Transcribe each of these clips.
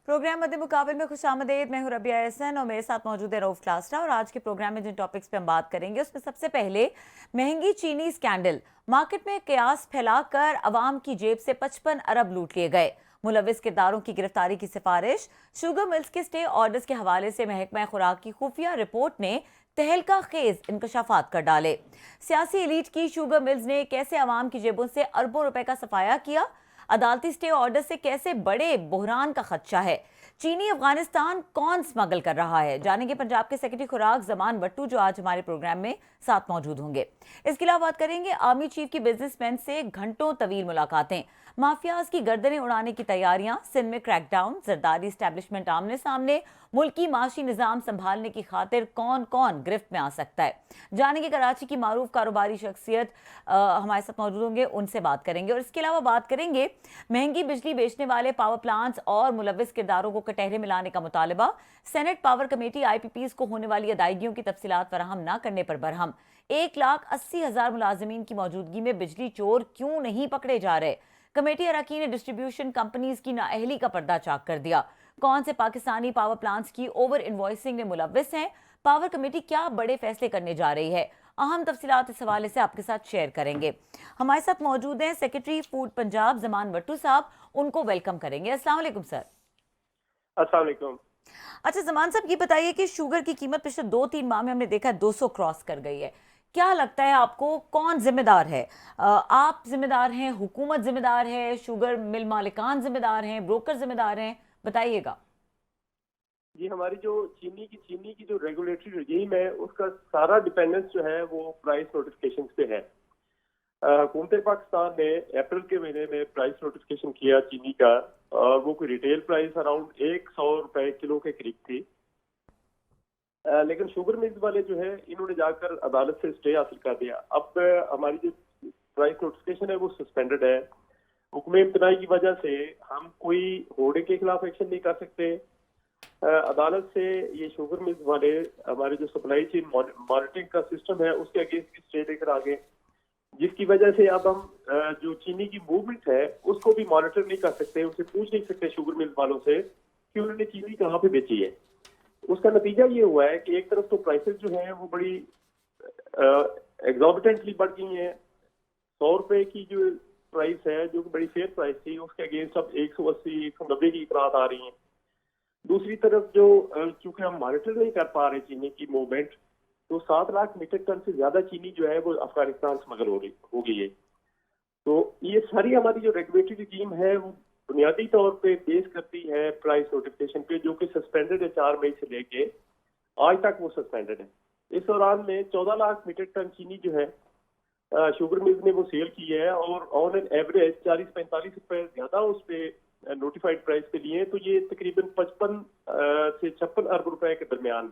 Programme मध्य मुकाबले में खुशामदीद। मैं हूं रबिया एहसन और मेरे साथ मौजूद है रऊफ क्लास्टा। और आज के प्रोग्राम में जिन टॉपिक्स पे हम बात करेंगे उसमें सबसे पहले महंगी चीनी स्कैंडल। मार्केट में कयास फैलाकर अवाम की जेब से 55 अरब लूट लिए गए। मुलविस किरदारों की गिरफ्तारी की सिफारिश। शुगर मिल्स के स्टे ऑर्डर्स के हवाले से महकमा खुराक की खुफिया रिपोर्ट ने तहलका खेज इंकशाफात कर डाले। सियासी एलीट की शुगर मिल्स ने कैसे अवाम की जेबों से अरबों रुपए का सफाया किया। अदालती स्टे ऑर्डर से कैसे बड़े बुहरान का खदशा है। चीनी अफगानिस्तान कौन स्मगल कर रहा है, जानेंगे पंजाब के सेक्रेटरी खुराक जमान भट्टू, जो आज हमारे प्रोग्राम में साथ मौजूद होंगे। इसके अलावा बात करेंगे आर्मी चीफ की बिजनेसमैन से घंटों तवील मुलाकातें। माफियाज की गर्दनें उड़ाने की तैयारियां, सिंध में क्रैकडाउन, जरदारी एस्टैब्लिशमेंट आमने सामने, मुल्की माशी निजाम संभालने की खातिर कौन कौन गिरफ्त में आ सकता है। जानेंगे कराची की मारूफ कारोबारी शख्सियत हमारे साथ मौजूद होंगे, उनसे बात करेंगे। और इसके अलावा बात करेंगे महंगी बिजली बेचने वाले पावर प्लांट्स और मुलविस किरदारों को कटहरे में लाने का मुतालबा। सेनेट पावर कमेटी आईपीपीज को होने वाली अदायगियों की तफसीलात फराहम न करने पर बरहम। 1,80,000 मुलाजिमीन की मौजूदगी में बिजली चोर क्यों नहीं पकड़े जा रहे। कमेटी अरकान ने डिस्ट्रीब्यूशन कंपनीज की नाअहली का पर्दा चाक कर दिया। कौन से पाकिस्तानी पावर प्लांट्स की ओवर इन्वॉइसिंग में मुलविस हैं। पावर कमेटी क्या बड़े फैसले करने जा रही है। अहम तफसीलात इस हवाले से आपके साथ शेयर करेंगे। हमारे साथ मौजूद हैं सेक्रेटरी फूड पंजाब जमान भट्टू साहब, उनको वेलकम करेंगे। अस्सलाम वालेकुम सर। अस्सलाम वालेकुम। अच्छा जमान साहब, ये बताइए कि शुगर की कीमत पिछले 2-3 माह में हमने देखा 200 क्रॉस कर गई है। क्या लगता है आपको कौन जिम्मेदार है? आप जिम्मेदार हैं, हुकूमत जिम्मेदार है, शुगर मिल मालिकान जिम्मेदार हैं, ब्रोकर जिम्मेदार हैं? बताइएगा। ये हमारी जो चीनी की जो रेगुलेटरी रजीम है उसका सारा डिपेंडेंस जो है वो प्राइस नोटिफिकेशन पे है। हुकूमत पाकिस्तान ने अप्रैल के महीने में प्राइस नोटिफिकेशन किया चीनी का, और वो कोई रिटेल प्राइस अराउंड 100 रुपए किलो के करीब थी। लेकिन शुगर मिल्स वाले जो है इन्होंने जाकर अदालत से स्टे हासिल कर दिया। अब हमारी जो प्राइस नोटिफिकेशन है वो सस्पेंडेड है। हुक्म इम्तनाई की वजह से हम कोई होर्डिंग के खिलाफ एक्शन नहीं कर सकते। अदालत से ये शुगर मिल्स वाले हमारे जो सप्लाई चेन मॉनिटरिंग का सिस्टम है उसके अगेंस्ट भी स्टे लेकर आ गए, जिसकी वजह से अब हम जो चीनी की मूवमेंट है उसको भी मॉनिटर नहीं कर सकते, उनसे पूछ नहीं सकते शुगर मिल वालों से कि उन्होंने चीनी कहाँ पे बेची है। उसका नतीजा ये हुआ है कि एक तरफ तो प्राइसेस जो है वो बड़ी एग्जॉर्बिटेंटली बढ़ गई हैं। 100 रुपए की जो प्राइस है जो कि बड़ी फेयर प्राइस थी उसके अगेंस्ट अब 180 190 की इकरार आ रही हैं। दूसरी तरफ जो चूंकि हम मॉनिटर नहीं कर पा रहे चीनी की मूवमेंट, तो 7 लाख मीट्रिक टन से ज्यादा चीनी जो है वो अफगानिस्तान स्मगल हो गई है। तो ये सारी हमारी जो रेगुलेटरी स्कीम है वो बुनियादी तौर पे बेस करती है प्राइस नोटिफिकेशन पे, जो कि सस्पेंडेड है 4 मई से लेके आज तक वो सस्पेंडेड है। इस दौरान में 14 लाख मीट्रिक टन चीनी जो है शुगर मिल्स ने वो सेल की है, और ऑन एन एवरेज 40-45 रुपए ज्यादा उस पे नोटिफाइड प्राइस पे लिए। तो ये तकरीबन 55 से 56 अरब रुपए के दरमियान,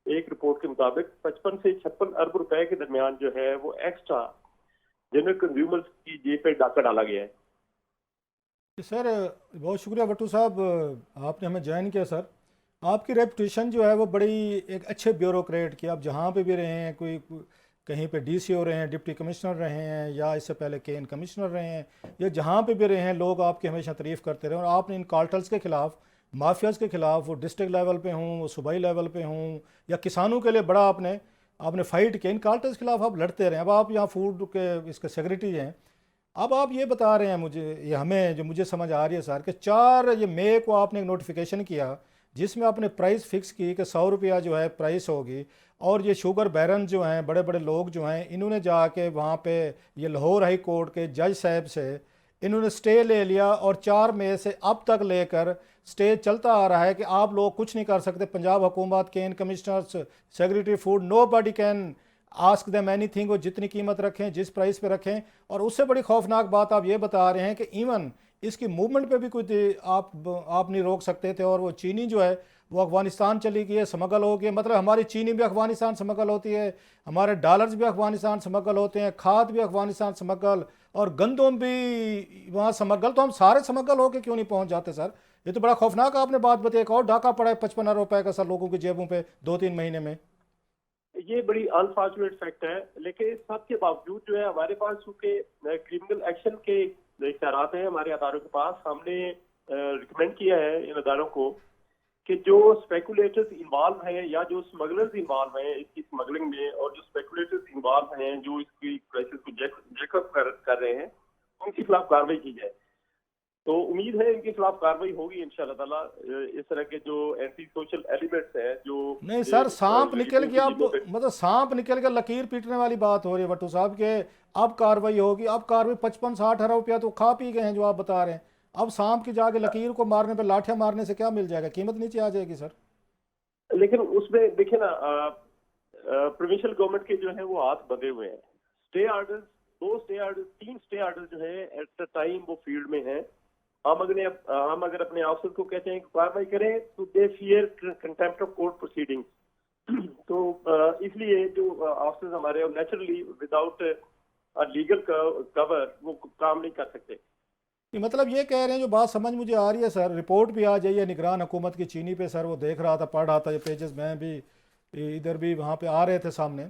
एक रिपोर्ट के मुताबिक 55 से 56 अरब रुपए के दरमियान जो है वो एक्स्ट्रा जनरल कंज्यूमर्स की जेब पे डाका डाला गया है। सर बहुत शुक्रिया भट्टू साहब, आपने हमें ज्वाइन किया। सर आपकी रेपुटेशन जो है वो बड़ी एक अच्छे ब्यूरोक्रेट की, आप जहाँ पे भी रहे हैं, कोई कहीं पे डीसीओ रहे हैं, डिप्टी कमिश्नर रहे हैं, या इससे पहले केएन कमिश्नर रहे हैं, या जहाँ पे भी रहे हैं लोग आपकी हमेशा तारीफ़ करते रहे। और आपने इन कार्टल्स के ख़िलाफ़, माफियाज़ के ख़िलाफ़, वो डिस्ट्रिक्ट लेवल पे हों, वो सूबाई लेवल पे हों, या किसानों के लिए बड़ा आपने फ़ाइट किया। इन कार्टल्स के खिलाफ आप लड़ते रहे। अब आप यहाँ फूड के इसके सेक्रेटरी हैं। अब आप ये बता रहे हैं मुझे, ये हमें जो मुझे समझ आ रही है सर, कि 4 ये मई को आपने एक नोटिफिकेशन किया जिसमें आपने प्राइस फिक्स की कि 100 रुपया जो है प्राइस होगी। और ये शुगर बैरन जो हैं, बड़े बड़े लोग जो हैं, इन्होंने जाके वहाँ पे ये लाहौर हाई कोर्ट के जज साहब से इन्होंने स्टे ले लिया, और 4 मई से अब तक लेकर स्टे चलता आ रहा है कि आप लोग कुछ नहीं कर सकते। पंजाब हुकूमत, KN commissioner, secretary food, nobody can ask them anything. वो जितनी कीमत रखें, जिस प्राइस पे रखें। और उससे बड़ी खौफनाक बात आप ये बता रहे हैं कि इवन इसकी मूवमेंट पे भी कोई आप नहीं रोक सकते थे। और वो चीनी जो है वो अफगानिस्तान चली गई है, स्मगल हो गई। मतलब हमारी चीनी भी अफगानिस्तान स्मगल होती है, हमारे डॉलर्स भी अफगानिस्तान स्मगल होते हैं, खाद भी अफगानिस्तान स्मगल, और गंदम भी वहाँ स्मगल। तो हम सारे स्मगल होके क्यों नहीं पहुँच जाते सर? ये तो बड़ा खौफनाक आपने बात बताई। एक और डाका पड़ा है 55 अरब रुपए का सर लोगों की जेबों पे 2-3 महीने में। ये बड़ी अनफॉर्चुनेट फैक्ट है, लेकिन इस सब के बावजूद जो है हमारे पास चूंकि क्रिमिनल एक्शन के इख्तियारात हैं हमारे अदारों के पास, हमने रिकमेंड किया है इन अदारों को कि जो स्पेकुलेटर्स इन्वॉल्व हैं या जो स्मगलर्स इन्वॉल्व हैं इसकी स्मगलिंग में, और जो स्पेकुलेटर्स इन्वॉल्व हैं जो इसकी प्राइसेस को जैकअप कर रहे हैं, उनके खिलाफ कार्रवाई की जाए। तो उम्मीद है इनके खिलाफ कार्रवाई होगी इंशाल्लाह ताला। इस तरह के जो एंटी सोशल एलिमेंट्स हैं जो नहीं सर, सांप निकल गया, अब चीजों पे मतलब सांप निकल गया, लकीर पीटने वाली बात हो रही है भट्टू साहब के। अब कार्रवाई होगी, अब कार्रवाई 55-60 रुपया तो खा पी गए हैं जो आप बता रहे हैं। अब सांप की जाके लकीर को मारने पे लाठियां मारने से क्या मिल जाएगा, कीमत नीचे आ जाएगी सर। लेकिन उसमें देखिए ना, प्रोविंशियल गवर्नमेंट के जो है वो हाथ बंधे हुए हैं। Stay orders, 2 stay orders, 3 stay orders जो है एट द टाइम वो फील्ड में हैं। हम अगर अपने ऑफिसर को कहते हैं कि कार्रवाई करें तो दे fear contempt of court proceedings. तो इसलिए जो ऑफिसर्स हमारे नेचुरली विदाउट लीगल कवर वो काम नहीं कर सकते। कि मतलब ये कह रहे हैं, जो बात समझ मुझे आ रही है सर, रिपोर्ट भी आ जाइए निगरान हुकूमत की चीनी पे सर, वो देख रहा था, पढ़ रहा था ये पेजेस, मैं भी इधर भी वहाँ पे आ रहे थे सामने।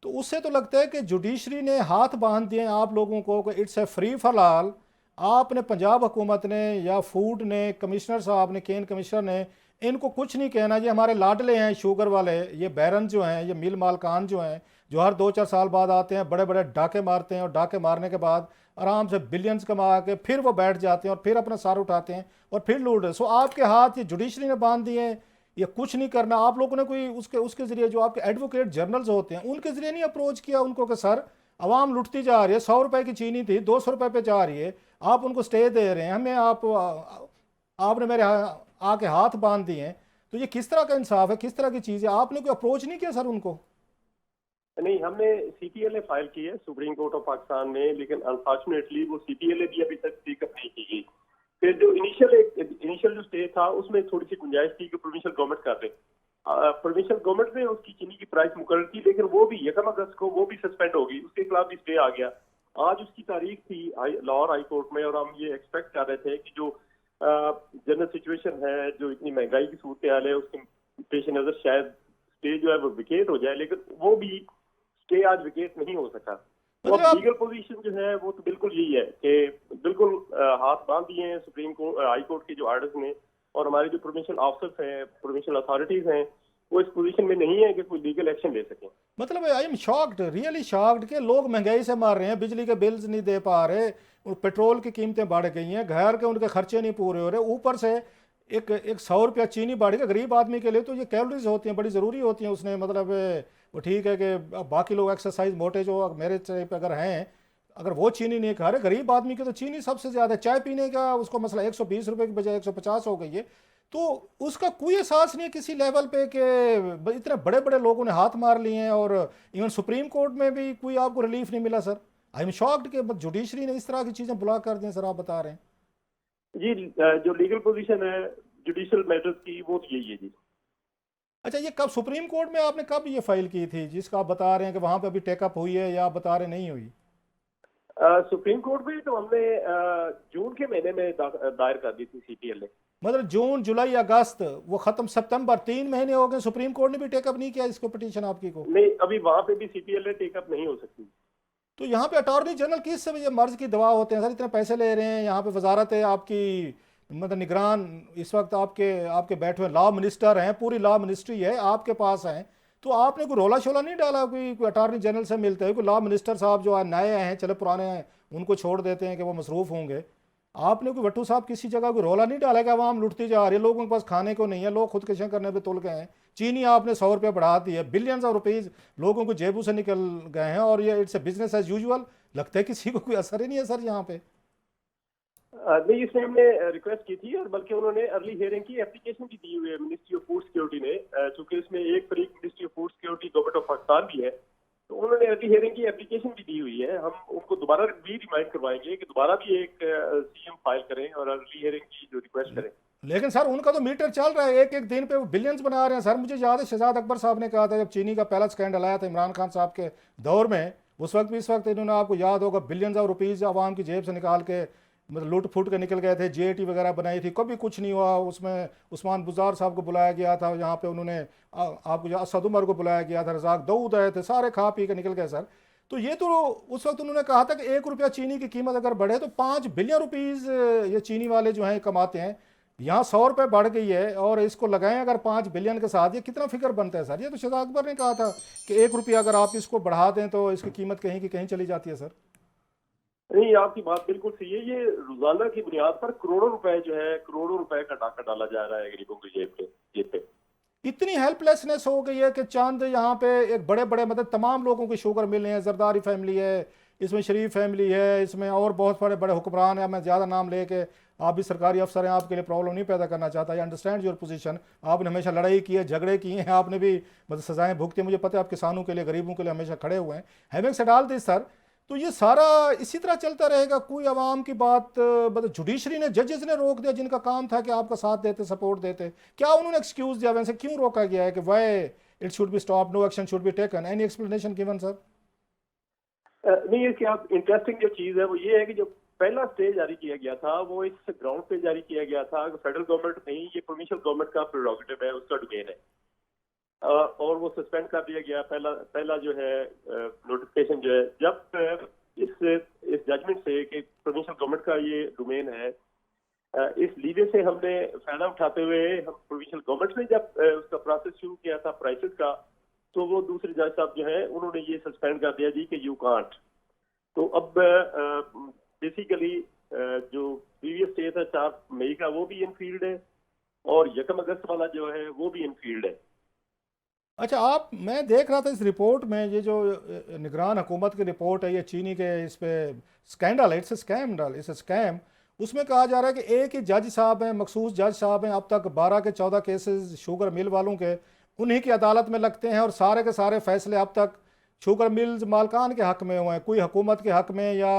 तो उससे तो लगता है कि जुडिशरी ने हाथ बांध दिए आप लोगों को कि it's a free for all. आपने पंजाब हुकूमत ने या फूड ने, कमिश्नर साहब ने, केन कमिश्नर ने, इनको कुछ नहीं कहना। ये हमारे लाडले हैं शुगर वाले, ये बैरन जो हैं, ये मिल मालकान जो हैं, जो हर 2-4 साल बाद आते हैं, बड़े बड़े डाके मारते हैं, और डाके मारने के बाद आराम से बिलियंस कमा के फिर वो बैठ जाते हैं और फिर अपना सार उठाते हैं और फिर लूट रहे। सो आपके हाथ ये जुडिशरी ने बांध दिए हैं, ये कुछ नहीं करना। आप लोगों ने कोई उसके जरिए, जो आपके एडवोकेट जर्नल्स होते हैं, उनके जरिए नहीं अप्रोच किया उनको कि सर आवाम लुटती जा रही है, 100 रुपए की चीनी थी 200 रुपए पे जा रही है, आप उनको स्टे दे रहे हैं, हमें आपने मेरे आके हाथ बांध दिए हैं। तो ये किस तरह का इंसाफ है, किस तरह की चीज़ है? आपने कोई अप्रोच नहीं किया सर उनको? नहीं, हमने सीपीएलए फाइल की है सुप्रीम कोर्ट ऑफ पाकिस्तान में, लेकिन अनफॉर्चुनेटली वो सीपीएलए भी अभी तक टेकअप नहीं की गई। फिर जो इनिशियल जो स्टे था उसमें थोड़ी सी गुंजाइश थी कि प्रोविंशियल गवर्नमेंट कर दे। प्रोविंशियल गवर्नमेंट ने उसकी चीनी की प्राइस मुकर्रर की, लेकिन वो भी 1 अगस्त को वो भी सस्पेंड होगी, उसके खिलाफ भी स्टे आ गया। आज उसकी तारीख थी लाहौर हाई कोर्ट में, और हम ये एक्सपेक्ट कर रहे थे कि जो जनरल सिचुएशन है, जो इतनी महंगाई की सूरत हाल है, उसके पेश नजर शायद स्टे जो है वो विकेट हो जाए, लेकिन वो भी स्टे आज विकेट नहीं हो सका। तो अब लीगल पोजीशन जो है वो तो बिल्कुल यही है कि बिल्कुल हाथ बांध दिए हैं सुप्रीम कोर्ट, हाई कोर्ट के जो ऑर्डर्स ने, और हमारे जो प्रोविंशियल ऑफिसर्स हैं, प्रोविंशियल अथॉरिटीज हैं, वो इस पोजीशन में नहीं है कि कोई लीगल एक्शन ले सकें। मतलब I am shocked, really shocked कि लोग महंगाई से मार रहे हैं, बिजली के बिल्स नहीं दे पा रहे, पेट्रोल की कीमतें बढ़ गई हैं, घर के उनके खर्चे नहीं पूरे हो रहे, ऊपर से एक 100 रुपया चीनी बढ़ गया। गरीब आदमी के लिए तो ये कैलोरीज होती हैं, बड़ी ज़रूरी होती हैं उसने, मतलब वो ठीक है कि बाकी लोग एक्सरसाइज मोटे जो मेरे पे अगर हैं, अगर वो चीनी नहीं खा रहे, गरीब आदमी की तो चीनी सबसे ज़्यादा। चाय पीने का उसको मसला 120 रुपये की बजाय 150 हो गई है। तो उसका कोई एहसास नहीं है किसी लेवल पे कि इतने बड़े बड़े लोगों ने हाथ मार लिए हैं, और इवन सुप्रीम कोर्ट में भी कोई आपको रिलीफ नहीं मिला सर। आई एम शॉक्ड कि जुडिशरी ने इस तरह की चीज़ें ब्लॉक कर दी सर, आप बता रहे हैं। जी, जो लीगल पोजीशन है जुडिशियल मैटर्स की वो तो यही है जी। अच्छा, ये कब सुप्रीम कोर्ट में आपने कब ये फाइल की थी जिसका आप बता रहे हैं कि वहाँ पे अभी टेकअप हुई है, या आप बता रहे नहीं हुई? सुप्रीम कोर्ट में तो हमने जून के महीने में दायर कर दी थी सीपीएलए। मतलब जून, जुलाई, अगस्त, वो खत्म सितंबर, 3 महीने हो गए, सुप्रीम कोर्ट ने भी टेकअप नहीं किया इसको, पिटीशन आपकी को? नहीं, अभी वहां पे भी सीपीएलए टेकअप नहीं हो सकती। तो यहाँ पे अटॉर्नी जनरल किस से ये मर्ज की दवा होते हैं सर, इतने पैसे ले रहे हैं? यहाँ पे वजारत है आपकी, मतलब निगरान इस वक्त आपके बैठे हुए लॉ मिनिस्टर हैं, पूरी लॉ मिनिस्ट्री है आपके पास है, तो आपने कोई रोला शोला नहीं डाला? कोई अटॉर्नी जनरल से मिलते हैं, कोई लॉ मिनिस्टर साहब जो नए हैं, चले पुराने हैं उनको छोड़ देते हैं कि वो मसरूफ़ होंगे, आपने कोई भट्टू साहब किसी जगह कोई रोला नहीं डाला कि आवाम लुटती जा रही है, लोगों के पास खाने को नहीं है, लोग खुदकुशियाँ करने पे तुल गए हैं, चीनी आपने 100 रुपये बढ़ा दी है, बिलियंस ऑफ रुपीज़ लोगों को जेबों से निकल गए हैं, और ये it's a business as usual. लगता है किसी को कोई असर ही नहीं है सर यहाँ पे। नहीं, इसमें हमने रिक्वेस्ट की थी, और बल्कि उन्होंने अर्ली हियरिंग की एप्लीकेशन भी दी हुई है मिनिस्ट्री ऑफ फूड सिक्योरिटी ने, चूंकि इसमें एक फरीक ministry of food security government of Pakistan भी है, तो उन्होंने अर्ली हियरिंग की एप्लीकेशन भी दी हुई है। हम उनको दोबारा भी रिमाइंड करवाएंगे कि दोबारा भी एक सीएम फाइल करें और अर्ली हियरिंग की जो रिक्वेस्ट करें। लेकिन सर उनका तो मीटर चल रहा है, एक एक दिन पे वो बिलियंस बना रहे हैं सर। मुझे याद है शहजाद अकबर साहब ने कहा था जब चीनी का पहला स्कैंडल आया था इमरान खान साहब के दौर में, उस वक्त भी इस वक्त इन्होंने, आपको याद होगा, बिलियंस ऑफ रुपीज़ आवाम की जेब से निकाल के मतलब लूट फूट के निकल गए थे। जेटी वगैरह बनाई थी, कभी कुछ नहीं हुआ। उसमें उस्मान बुज़ार साहब को बुलाया गया था, यहाँ पे उन्होंने आपको असद उमर को बुलाया गया था, रज़ाक दाऊद आए थे, सारे खा पी के निकल गए सर। तो ये तो उस वक्त उन्होंने कहा था कि 1 रुपया चीनी की कीमत अगर बढ़े तो 5 बिलियन रुपीज़ ये चीनी वाले जो हैं कमाते हैं। यहाँ 100 रुपये बढ़ गई है और इसको लगाएं अगर 5 बिलियन के साथ, ये कितना फिगर बनता है सर? ये तो शाहद अकबर ने कहा था कि 1 रुपया अगर आप इसको बढ़ा दें तो इसकी कीमत कहीं की कहीं चली जाती है सर। नहीं, आपकी बात बिल्कुल सही है। ये रोजाना की बुनियाद पर करोड़ों रुपए जो है, करोड़ों रुपए का डाका डाला जा रहा है गरीबों की जेब पे। इतनी हेल्पलेसनेस हो गई है कि चंद यहाँ पे एक बड़े बड़े मतलब तमाम लोगों की शुगर मिल रहे हैं। जरदारी फैमिली है, इसमें शरीफ फैमिली है, इसमें और बहुत सारे बड़े हुक्मरान हैं। मैं ज़्यादा नाम लेके, आप भी सरकारी अफसर हैं, आपके लिए प्रॉब्लम नहीं पैदा करना चाहता। I understand your position. आपने हमेशा लड़ाई की है, झगड़े किए हैं, आपने भी मतलब सजाएं भुगती। मुझे पता है आप किसानों के लिए, गरीबों के लिए हमेशा खड़े हुए हैं। Having said all this sir, तो ये सारा इसी तरह चलता रहेगा? कोई आवाम की बात मतलब जुडिशरी ने, जजेस ने रोक दिया जिनका काम था कि आपका साथ देते, सपोर्ट देते? क्या उन्होंने एक्सक्यूज दिया? वैसे क्यों रोका गया है कि why it should be stop, no action should be taken? Any explanation given sir? नहीं, इसकी आप इंटरेस्टिंग जो चीज है वो ये है कि जो पहला स्टे जारी किया गया था वो इस ग्राउंड पे जारी किया गया था कि फेडरल गवर्नमेंट नहीं, ये प्रोविंशियल गवर्नमेंट का प्रेरोगेटिव है, उसका डोमेन है। और वो सस्पेंड कर दिया गया। पहला जो है नोटिफिकेशन जो है, जब इस जजमेंट से कि प्रोविंशियल गवर्नमेंट का ये डोमेन है, इस लीवे से हमने फायदा उठाते हुए हम प्रोविंशियल गवर्नमेंट ने जब उसका प्रोसेस शुरू किया था प्राइसेस का, तो वो दूसरे जज साहब जो है उन्होंने ये सस्पेंड कर दिया जी कि यू कांट। तो अब बेसिकली जो प्रीवियस स्टे था 4 मई का, वो भी इनफील्ड है, और 1 अगस्त वाला जो है वो भी इनफील्ड है। अच्छा, आप, मैं देख रहा था इस रिपोर्ट में, ये जो निगरान हुकूमत की रिपोर्ट है, ये चीनी के इस पे स्कैंडल है, इट्स स्कैंडल, इट्स स्कैम। उसमें कहा जा रहा है कि एक ही जज साहब हैं, मखसूस जज साहब हैं, अब तक 12 के 14 केसेस शुगर मिल वालों के उन्हीं की अदालत में लगते हैं, और सारे के सारे फैसले अब तक शुगर मिल्स मालकान के हक में हुए हैं। कोई हुकूमत के हक में या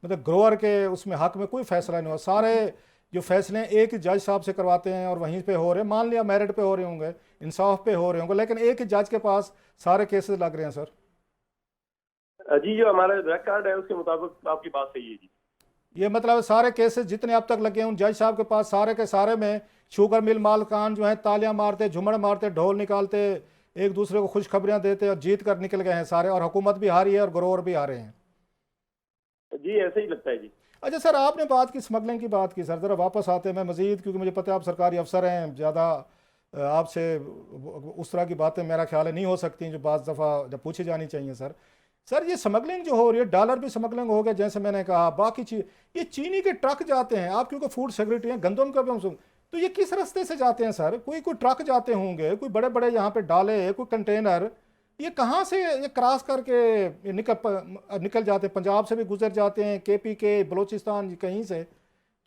मतलब ग्रोअर के उसमें हक में कोई फैसला नहीं हुआ। सारे जो फैसले हैं एक ही जज साहब से करवाते हैं और वहीं पे हो रहे हैं। मान लिया मेरिट पे हो रहे होंगे, इंसाफ पे हो रहे होंगे, लेकिन एक ही जज के पास सारे केसेस लग रहे हैं सर। जी, जो हमारा रिकॉर्ड है उसके मुताबिक आपकी बात सही है जी। ये मतलब सारे केसेस जितने अब तक लगे हैं उन जज साहब के पास, सारे के सारे में शुगर मिल मालकान जो है तालियां मारते, झुमड़ मारते, ढोल निकालते, एक दूसरे को खुशखबरियां देते और जीत कर निकल गए हैं सारे, और हुकूमत भी हारी है और ग्रोअर भी हारे हैं। जी, ऐसे ही लगता है जी। अच्छा सर, आपने बात की, स्मगलिंग की बात की सर, ज़रा वापस आते हैं मैं मज़ीद, क्योंकि मुझे पता है आप सरकारी अफसर हैं, ज़्यादा आपसे उस तरह की बातें मेरा ख्याल है नहीं हो सकती जो बाज़ दफ़ा जब पूछी जानी चाहिए सर। सर ये स्मगलिंग जो हो रही है, डॉलर भी स्मगलिंग हो गया जैसे मैंने कहा, बाकी चीज़, ये चीनी के ट्रक जाते हैं, आप क्योंकि फूड सिक्योरिटी हैं, गंदम का भी हम सुन, तो ये किस रास्ते से जाते हैं सर? कोई ट्रक जाते होंगे, कोई बड़े बड़े यहाँ पे डाले, कोई कंटेनर, ये कहाँ से ये क्रॉस करके ये निकल जाते हैं? पंजाब से भी गुजर जाते हैं, केपी के, बलोचिस्तान, कहीं से,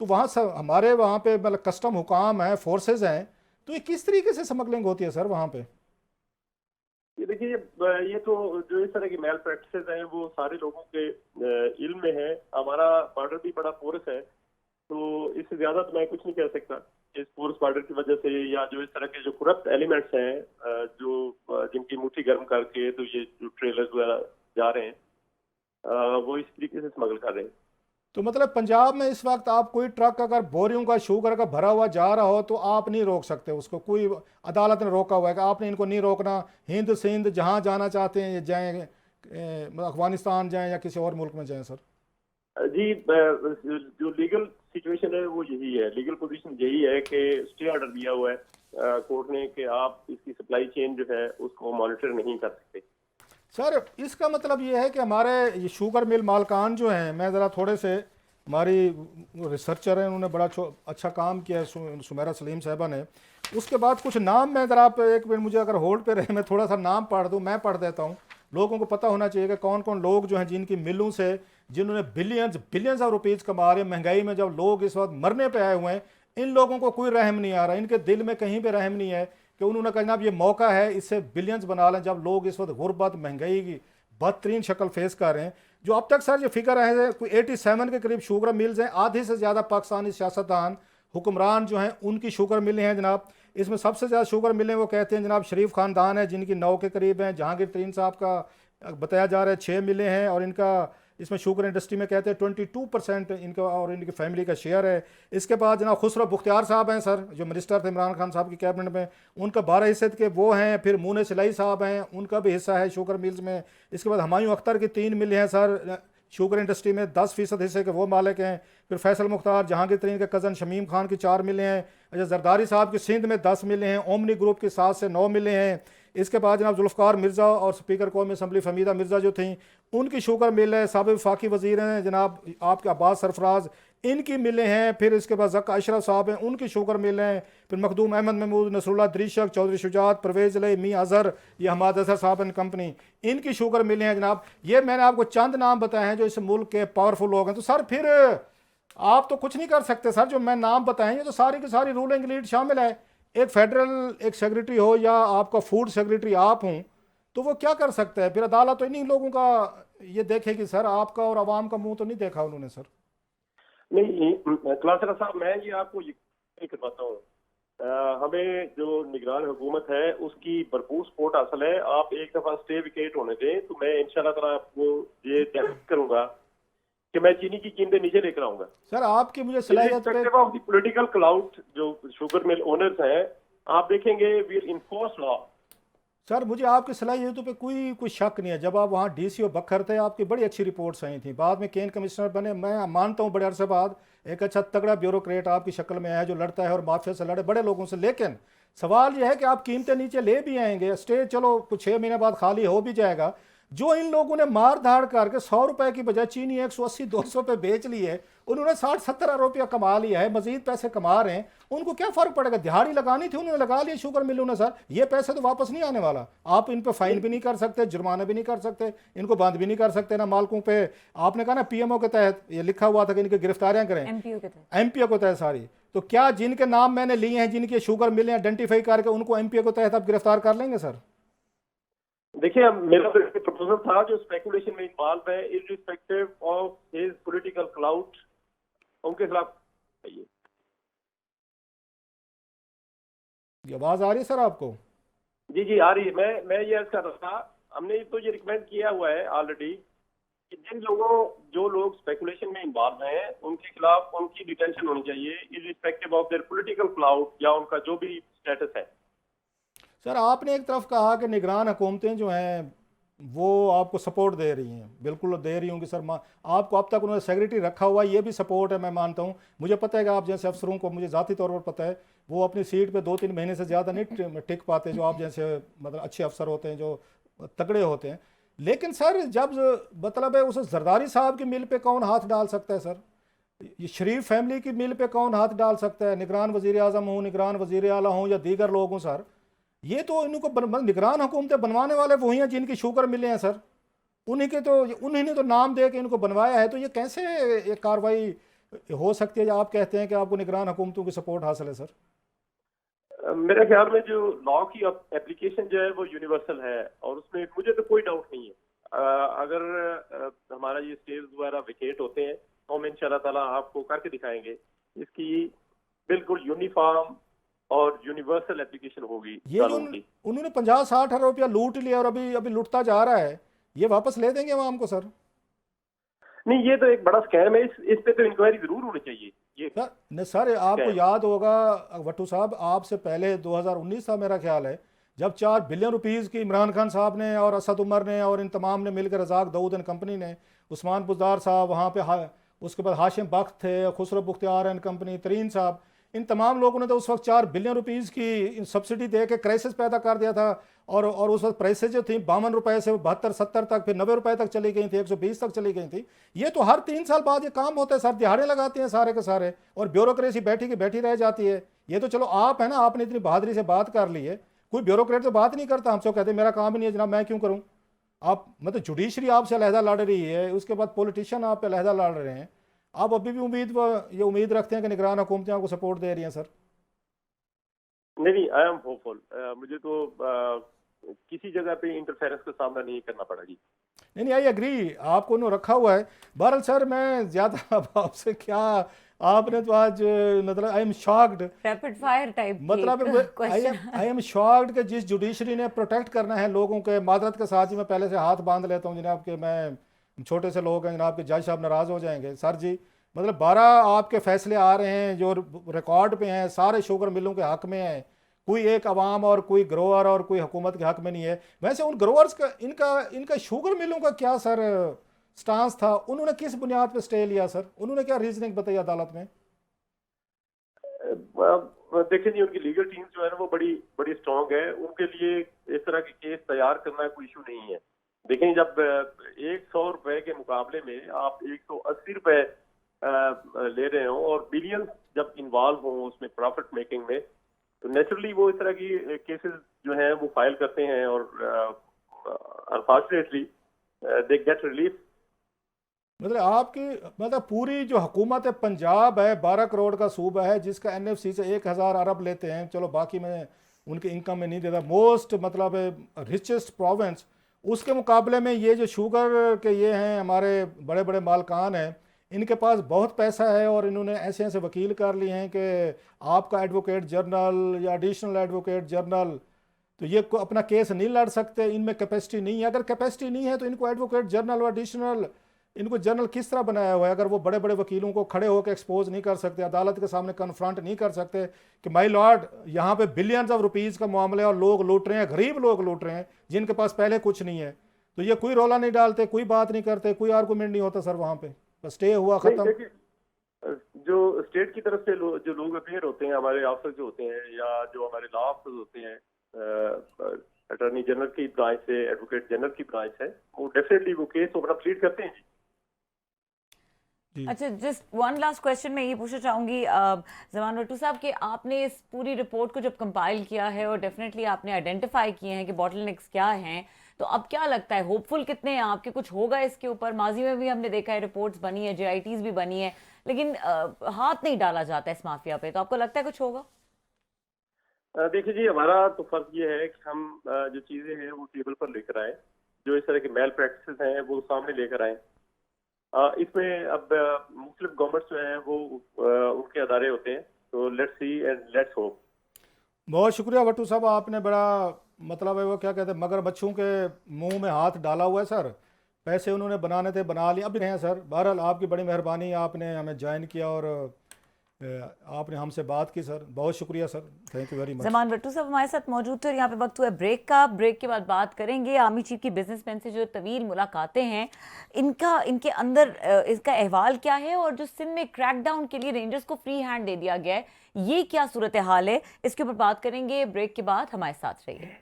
तो वहाँ सब हमारे वहाँ पे मतलब कस्टम हुकाम है, फोर्सेज हैं, तो ये किस तरीके से स्मगलिंग होती है सर वहाँ पे? ये देखिए, ये तो जो इस तरह की मेल प्रैक्टिसेस हैं वो सारे लोगों के इल्म में है। हमारा बॉर्डर भी बड़ा पोरस है, तो इससे ज्यादा तो मैं कुछ नहीं कह सकता। इस पोरस बॉर्डर की वजह से, या जो इस तरह के जो करप्ट एलिमेंट्स हैं जो जिनकी मुट्ठी गर्म करके तो ये जो ट्रेलर्स वगैरह जा रहे हैं, वो इस तरीके से स्मगल कर रहे हैं। तो मतलब पंजाब में इस वक्त आप कोई ट्रक अगर बोरियों का शुगर का भरा हुआ जा रहा हो तो आप नहीं रोक सकते उसको? कोई अदालत ने रोका हुआ है कि आपने इनको नहीं रोकना, हिंद सिंध जहाँ जाना चाहते हैं जाएँ, अफगानिस्तान जाएँ या किसी और मुल्क में जाएँ सर? जी, जो लीगल सिचुएशन है वो यही है, लीगल पोजीशन यही है कि स्टे ऑर्डर दिया हुआ है कोर्ट ने कि आप इसकी सप्लाई चेन जो है उसको मॉनिटर नहीं कर सकते। सर इसका मतलब ये है कि हमारे ये शुगर मिल मालकान जो हैं, मैं ज़रा थोड़े से, हमारी रिसर्चर हैं, उन्होंने बड़ा अच्छा काम किया है, सुमेरा सलीम साहबा ने। उसके बाद कुछ नाम, मैं ज़रा आप एक मिनट मुझे अगर होल्ड पे रहे, मैं थोड़ा सा नाम पढ़ दूँ, मैं पढ़ देता हूँ। लोगों को पता होना चाहिए कि कौन कौन लोग जो हैं जिनकी मिलों से, जिन्होंने बिलियंस ऑफ रुपीज़ कमा रहे हैं। महंगाई में जब लोग इस वक्त मरने पे आए हुए हैं, इन लोगों को कोई रहम नहीं आ रहा, इनके दिल में कहीं पे रहम नहीं है कि उन्होंने कहा जनाब ये मौका है, इससे बिलियंस बना लें, जब लोग इस वक्त गुर्बत, महंगाई की बदतरीन शक्ल फेस कर रहे हैं। जो अब तक सर ये फिगर है, कोई 87 के करीब शुगर मिल्स हैं, आधे से ज़्यादा पाकिस्तानी सियासतदान, हुक्मरान जो हैं उनकी शुगर मिलें हैं जनाब। इसमें सबसे ज़्यादा शुगर मिलें वो कहते हैं जनाब शरीफ ख़ानदान है, जिनकी 9 के करीब हैं। जहांगीर तरीन साहब का बताया जा रहा है 6 मिले हैं, और इनका इसमें शुगर इंडस्ट्री में कहते हैं 22% इनका और इनकी फैमिली का शेयर है। इसके बाद जनाब खुसरो बुख्तियार साहब हैं सर, जो मिनिस्टर थे इमरान खान साहब की कैबिनेट में, उनका 12% के वो हैं। फिर मूने सिलाई साहब हैं, उनका भी हिस्सा है शुगर मिल्स में। इसके बाद हुमायूं अख्तर की 3 मिल हैं सर, शुगर इंडस्ट्री में 10% हिस्से के वो मालिक हैं। फिर फैसल मुख्तार जहांगीर तरीन के कज़न शमीम खान की 4 मिलें हैं। अच्छा, जरदारी साहब की सिंध में 10 मिलें हैं। ओमनी ग्रुप की 7 से 9 मिलें हैं। इसके बाद जनाब जुल्फ़कार मिर्ज़ा और स्पीकर कौमी असम्बली फमीदा मिर्ज़ा जो थी उनकी शुगर मिल है। साबिक़ वफाकी वज़ीर हैं जनाब आपके अब्बास सरफराज, इनकी मिलें हैं। फिर इसके बाद ज़क्का अशरफ साहब हैं, उनकी शुगर मिलें हैं। फिर मखदूम अहमद महमूद, नसरुल्लाह दरीशक, चौधरी शुजात, परवेज़ अली, मियां अज़हर, ये हमाद अज़हर साहब एंड कंपनी, इनकी शुगर मिलें हैं जनाब। ये मैंने आपको चंद नाम बताए हैं जो इस मुल्क के पावरफुल लोग हैं। तो सर फिर आप तो कुछ नहीं कर सकते सर, जो मैं नाम बताए ये तो सारी की सारी रूलिंग लीड शामिल है। एक फेडरल एक सेक्रेटरी हो या आपका फूड सेक्रेटरी आप हों तो वो क्या कर सकता है? फिर अदालत तो इन्हीं लोगों का ये देखेगी सर, आपका और आवाम का मुंह तो नहीं देखा उन्होंने सर। नहीं क्लासरा साहब, मैं ये आपको यकीन करवाता हूँ, हमें जो निगरान हुकूमत है उसकी भरपूर सपोर्ट हासिल है। आप एक दफा स्टे विकेट होने दें तो मैं इंशाल्लाह ताला आपको ये तय करूंगा कि मैं चीनी की कीमतें नीचे लेकर आऊंगा। सर आपकी मुझे सलाहियत पे ऑफ द पॉलिटिकल क्लाउड जो शुगर मिल ओनर्स हैं, आप देखेंगे विल इन्फोर्स लॉ। सर मुझे आपकी सलाहियतों पे कोई शक नहीं है। जब आप वहाँ डीसीओ बखर थे आपकी बड़ी अच्छी रिपोर्ट्स आई थी, बाद में केन कमिश्नर बने। मैं मानता हूँ बड़े अरसे बाद एक अच्छा तगड़ा ब्यूरोक्रेट आपकी शक्ल में है जो लड़ता है और माफिया से लड़े बड़े लोगों से। लेकिन सवाल यह है कि आप कीमतें नीचे ले भी आएंगे, स्टेज चलो कुछ 6 महीने बाद खाली हो भी जाएगा। जो इन लोगों ने मार धाड़ करके 100 रुपए की बजाय चीनी 180-200 पे बेच ली है, उन्होंने 60-70 रुपया कमा लिया है, मजीद पैसे कमा रहे हैं। उनको क्या फर्क पड़ेगा? दिहाड़ी लगानी थी उन्होंने लगा लिया शुगर मिलों ने सर। ये पैसे तो वापस नहीं आने वाला। आप इन पे फाइन भी नहीं कर सकते, जुर्माना भी नहीं कर सकते, इनको बंद भी नहीं कर सकते ना मालकों पे। आपने कहा ना पीएमओ के तहत ये लिखा हुआ था कि इनकी गिरफ्तारियां करें, एमपीओ के तहत सारी। तो क्या जिनके नाम मैंने लिए हैं जिनके शुगर मिले आइडेंटिफाई करके उनको एमपीओ के तहत आप गिरफ्तार कर लेंगे सर? देखिए, मेरा प्रपोजल था जो स्पेकुलेशन में इन्वॉल्व है irrespective of his political cloud, उनके खिलाफ चाहिए। ये आवाज आ रही है सर आपको? जी जी आ रही है। मैं ये अर्ज कर रहा था, हमने तो ये रिकमेंड किया हुआ है ऑलरेडी कि जो लोग स्पेकुलेशन में इन्वॉल्व हैं उनके खिलाफ उनकी डिटेंशन होनी चाहिए irrespective of their political cloud या उनका जो भी स्टेटस है। सर आपने एक तरफ कहा कि निगरान हुकूमतें जो हैं वो आपको सपोर्ट दे रही हैं, बिल्कुल दे रही होंगी सर। आपको अब तक उन्होंने सेक्रेटरी रखा हुआ है, ये भी सपोर्ट है, मैं मानता हूँ। मुझे पता है कि आप जैसे अफसरों को, मुझे ज़ाती तौर पर पता है, वो अपनी सीट पे 2-3 महीने से ज़्यादा नहीं टिक पाते, जो आप जैसे मतलब अच्छे अफसर होते हैं, जो तगड़े होते हैं। लेकिन सर जब मतलब है उस जरदारी साहब की मिल पे कौन हाथ डाल सकता है सर? ये शरीफ फैमिली की मिल पे कौन हाथ डाल सकता है? निगरान वज़ीर आज़म हो, निगरान वज़ीर आला हो या दीगर लोग हों सर, ये तो इनको निगरान हुकूमतें बनवाने वाले वही हैं जिनकी शुगर मिले हैं सर। उन्हीं ने तो नाम दे के इनको बनवाया है। तो ये कैसे ये कार्रवाई हो सकती है या आप कहते हैं कि आपको निगरान हुकूमतों की सपोर्ट हासिल है सर? मेरे ख्याल में जो लॉ की एप्लीकेशन जो है वो यूनिवर्सल है और उसमें मुझे तो कोई डाउट नहीं है। अगर हमारा ये स्टेज वगैरह विकेट होते हैं तो हम इंशाल्लाह ताला आपको करके दिखाएंगे इसकी बिल्कुल यूनिफॉर्म और यूनिवर्सल एप्लीकेशन होगी। ये जो उन्होंने 50-60 हज़ार रुपया लूट लिया और अभी लूटता जा रहा है, ये वापस ले देंगे आवाम को सर? नहीं, ये तो एक बड़ा स्कैम है। इस पे तो इंक्वायरी जरूर होनी चाहिए। ये सर आपको याद होगा भट्टू साहब, आपसे पहले 2019 था मेरा ख्याल है, जब 4 बिलियन रुपीज़ की इमरान खान साहब ने और असद उमर ने और इन तमाम ने मिलकर रजाक दाऊद एंड कंपनी ने, उस्मान बुज़दार साहब वहाँ पे, उसके बाद हाशिम बख्त थे, खुसरो बुख्तियार एंड कंपनी, तरीन साहब, इन तमाम लोगों ने तो उस वक्त 4 बिलियन रुपीज़ की सब्सिडी दे के क्राइसिस पैदा कर दिया था। और उस वक्त प्राइसेज जो थी 52 रुपए से 72-70 तक, फिर 90 रुपए तक चली गई थी, 120 तक चली गई थी। ये तो हर 3 साल बाद ये काम होता है सर, दिहाड़े लगाते हैं सारे के सारे और ब्यूरोक्रेसी बैठी की बैठी रह जाती है। ये तो चलो आप है ना, आपने इतनी बहादुरी से बात कर ली है, कोई ब्यूरोक्रेट तो बात नहीं करता, हमसे कहते मेरा काम ही नहीं है जनाब, मैं क्यों करूँ। आप मतलब जुडिशरी आपसे अलहदा लड़ रही है, उसके बाद पॉलिटिशियन आप पे अलहदा लड़ रहे हैं, आप अभी भी उम्मीद रखते हैं कि निगरान हुकूमतें आपको सपोर्ट दे रही हैं सर? नहीं, आई एम होपफुल। मुझे तो किसी जगह पे इंटरफेरेंस का सामना नहीं करना पड़ा जी। नहीं, आई एग्री, आपको उन्होंने रखा हुआ है। बहरहाल सर मैं ज़्यादा आपसे क्या, आपने तो आज मतलब I am shocked, rapid fire type मतलब आई एम शॉक्ड कि जिस जुडिशरी ने प्रोटेक्ट करना है लोगों के, मादरत के साथ ही मैं पहले से हाथ बांध लेता हूँ जनाब, कि मैं छोटे से लोग हैं जनाब, के जज साहब नाराज़ हो जाएंगे सर जी। मतलब 12 आपके फैसले आ रहे हैं जो रिकॉर्ड पे हैं, सारे शुगर मिलों के हक में हैं, कोई एक अवाम और कोई ग्रोअर और कोई हुकूमत के हक में नहीं है। वैसे उन ग्रोअर्स का इनका शुगर मिलों का क्या सर स्टांस था, उन्होंने किस बुनियाद पे स्टे लिया सर? उन्होंने क्या रीजनिंग बताई अदालत में? देखिए जी, उनकी लीगल टीम जो है ना वो बड़ी बड़ी स्ट्रांग है। उनके लिए इस तरह के केस तैयार करना कोई इशू नहीं है। देखें, जब 100 रुपए के मुकाबले में आप 180 रुपए ले रहे हो और बिलियन जब इन्वॉल्व हो उसमें प्रॉफिट मेकिंग में, तो नेचुरली वो इस तरह की केसेस जो हैं वो फाइल करते हैं और अनफॉर्चुनेटली दे गेट रिलीफ। मतलब आपकी, मतलब पूरी जो हुकूमत है पंजाब है, 12 करोड़ का सूबा है जिसका एनएफसी से 1000 अरब लेते हैं, चलो बाकी में उनके इनकम में नहीं देता, मोस्ट मतलब रिचेस्ट प्रोविंस, उसके मुकाबले में ये जो शुगर के ये हैं हमारे बड़े बड़े मालकान हैं, इनके पास बहुत पैसा है और इन्होंने ऐसे ऐसे वकील कर लिए हैं कि आपका एडवोकेट जनरल या एडिशनल एडवोकेट जनरल तो ये अपना केस नहीं लड़ सकते, इनमें कैपेसिटी नहीं है। अगर कैपेसिटी नहीं है तो इनको एडवोकेट जनरल और एडिशनल, इनको जनरल किस तरह बनाया हुआ है? अगर वो बड़े बड़े वकीलों को खड़े होकर एक्सपोज नहीं कर सकते, अदालत के सामने कन्फ्रंट नहीं कर सकते कि माय लॉर्ड यहाँ पे बिलियंस ऑफ रुपीस का मामला है और लोग लूट रहे हैं, गरीब लोग लूट रहे हैं जिनके पास पहले कुछ नहीं है, तो ये कोई रौला नहीं डालते, कोई बात नहीं करते, कोई आर्गूमेंट नहीं होता सर वहाँ पे, बस स्टे हुआ नहीं, खत्म। देखिए, जो स्टेट की तरफ से जो लोग अपेयर होते हैं, हमारे ऑफिसर जो होते हैं या जो हमारे लॉ ऑफिसर होते हैं, अटॉर्नी जनरल की ब्रांच से एडवोकेट जनरल की ब्रांच है, वो डेफिनेटली वो केस अपना प्लीड करते हैं जी। अच्छा, जस्ट वन लास्ट क्वेश्चन मैं ये पूछना चाहूंगी जमान भट्टू साहब कि आपने इस पूरी रिपोर्ट को जब कंपाइल किया है और डेफिनेटली आपने आइडेंटिफाई किए हैं कि बॉटलनेक्स क्या हैं, तो अब क्या लगता है, होपफुल कितने हैं आपके, कुछ होगा इसके ऊपर? माजी में भी हमने देखा है रिपोर्ट्स बनी है, JITs भी बनी है, लेकिन हाथ नहीं डाला जाता इस माफिया पे, तो आपको लगता है कुछ होगा? देखिए जी, हमारा तो फर्ज ये है कि हम जो चीजें हैं वो टेबल पर लेकर आए, जो इस तरह के मेल प्रैक्टिसेस हैं वो सामने लेकर आए। इसमें अब मुख्तलिफ गवर्नमेंट्स जो हैं वो उनके अदारे होते हैं, तो let's see and let's hope. बहुत शुक्रिया भट्टू साहब, आपने बड़ा मतलब है वो क्या कहते हैं मगरमच्छों के मुंह में हाथ डाला हुआ है सर। पैसे उन्होंने बनाने थे, बना लिए, अब भी रहे हैं सर। बहरहाल आपकी बड़ी मेहरबानी, आपने हमें ज्वाइन किया और आपने हमसे बात की सर, बहुत शुक्रिया sir, thank you very much. Zaman Bhattu साहब हमारे साथ मौजूद थे और यहाँ पे वक्त हुआ है ब्रेक का। ब्रेक के बाद बात करेंगे आर्मी चीफ की बिजनेसमैन से जो तवील मुलाकातें हैं, इनके अंदर इसका अहवाल क्या है, और जो सिंध में क्रैकडाउन के लिए रेंजर्स को फ्री हैंड दे दिया गया है, ये क्या सूरत हाल है, इसके ऊपर बात करेंगे ब्रेक के बाद। हमारे साथ रहिए।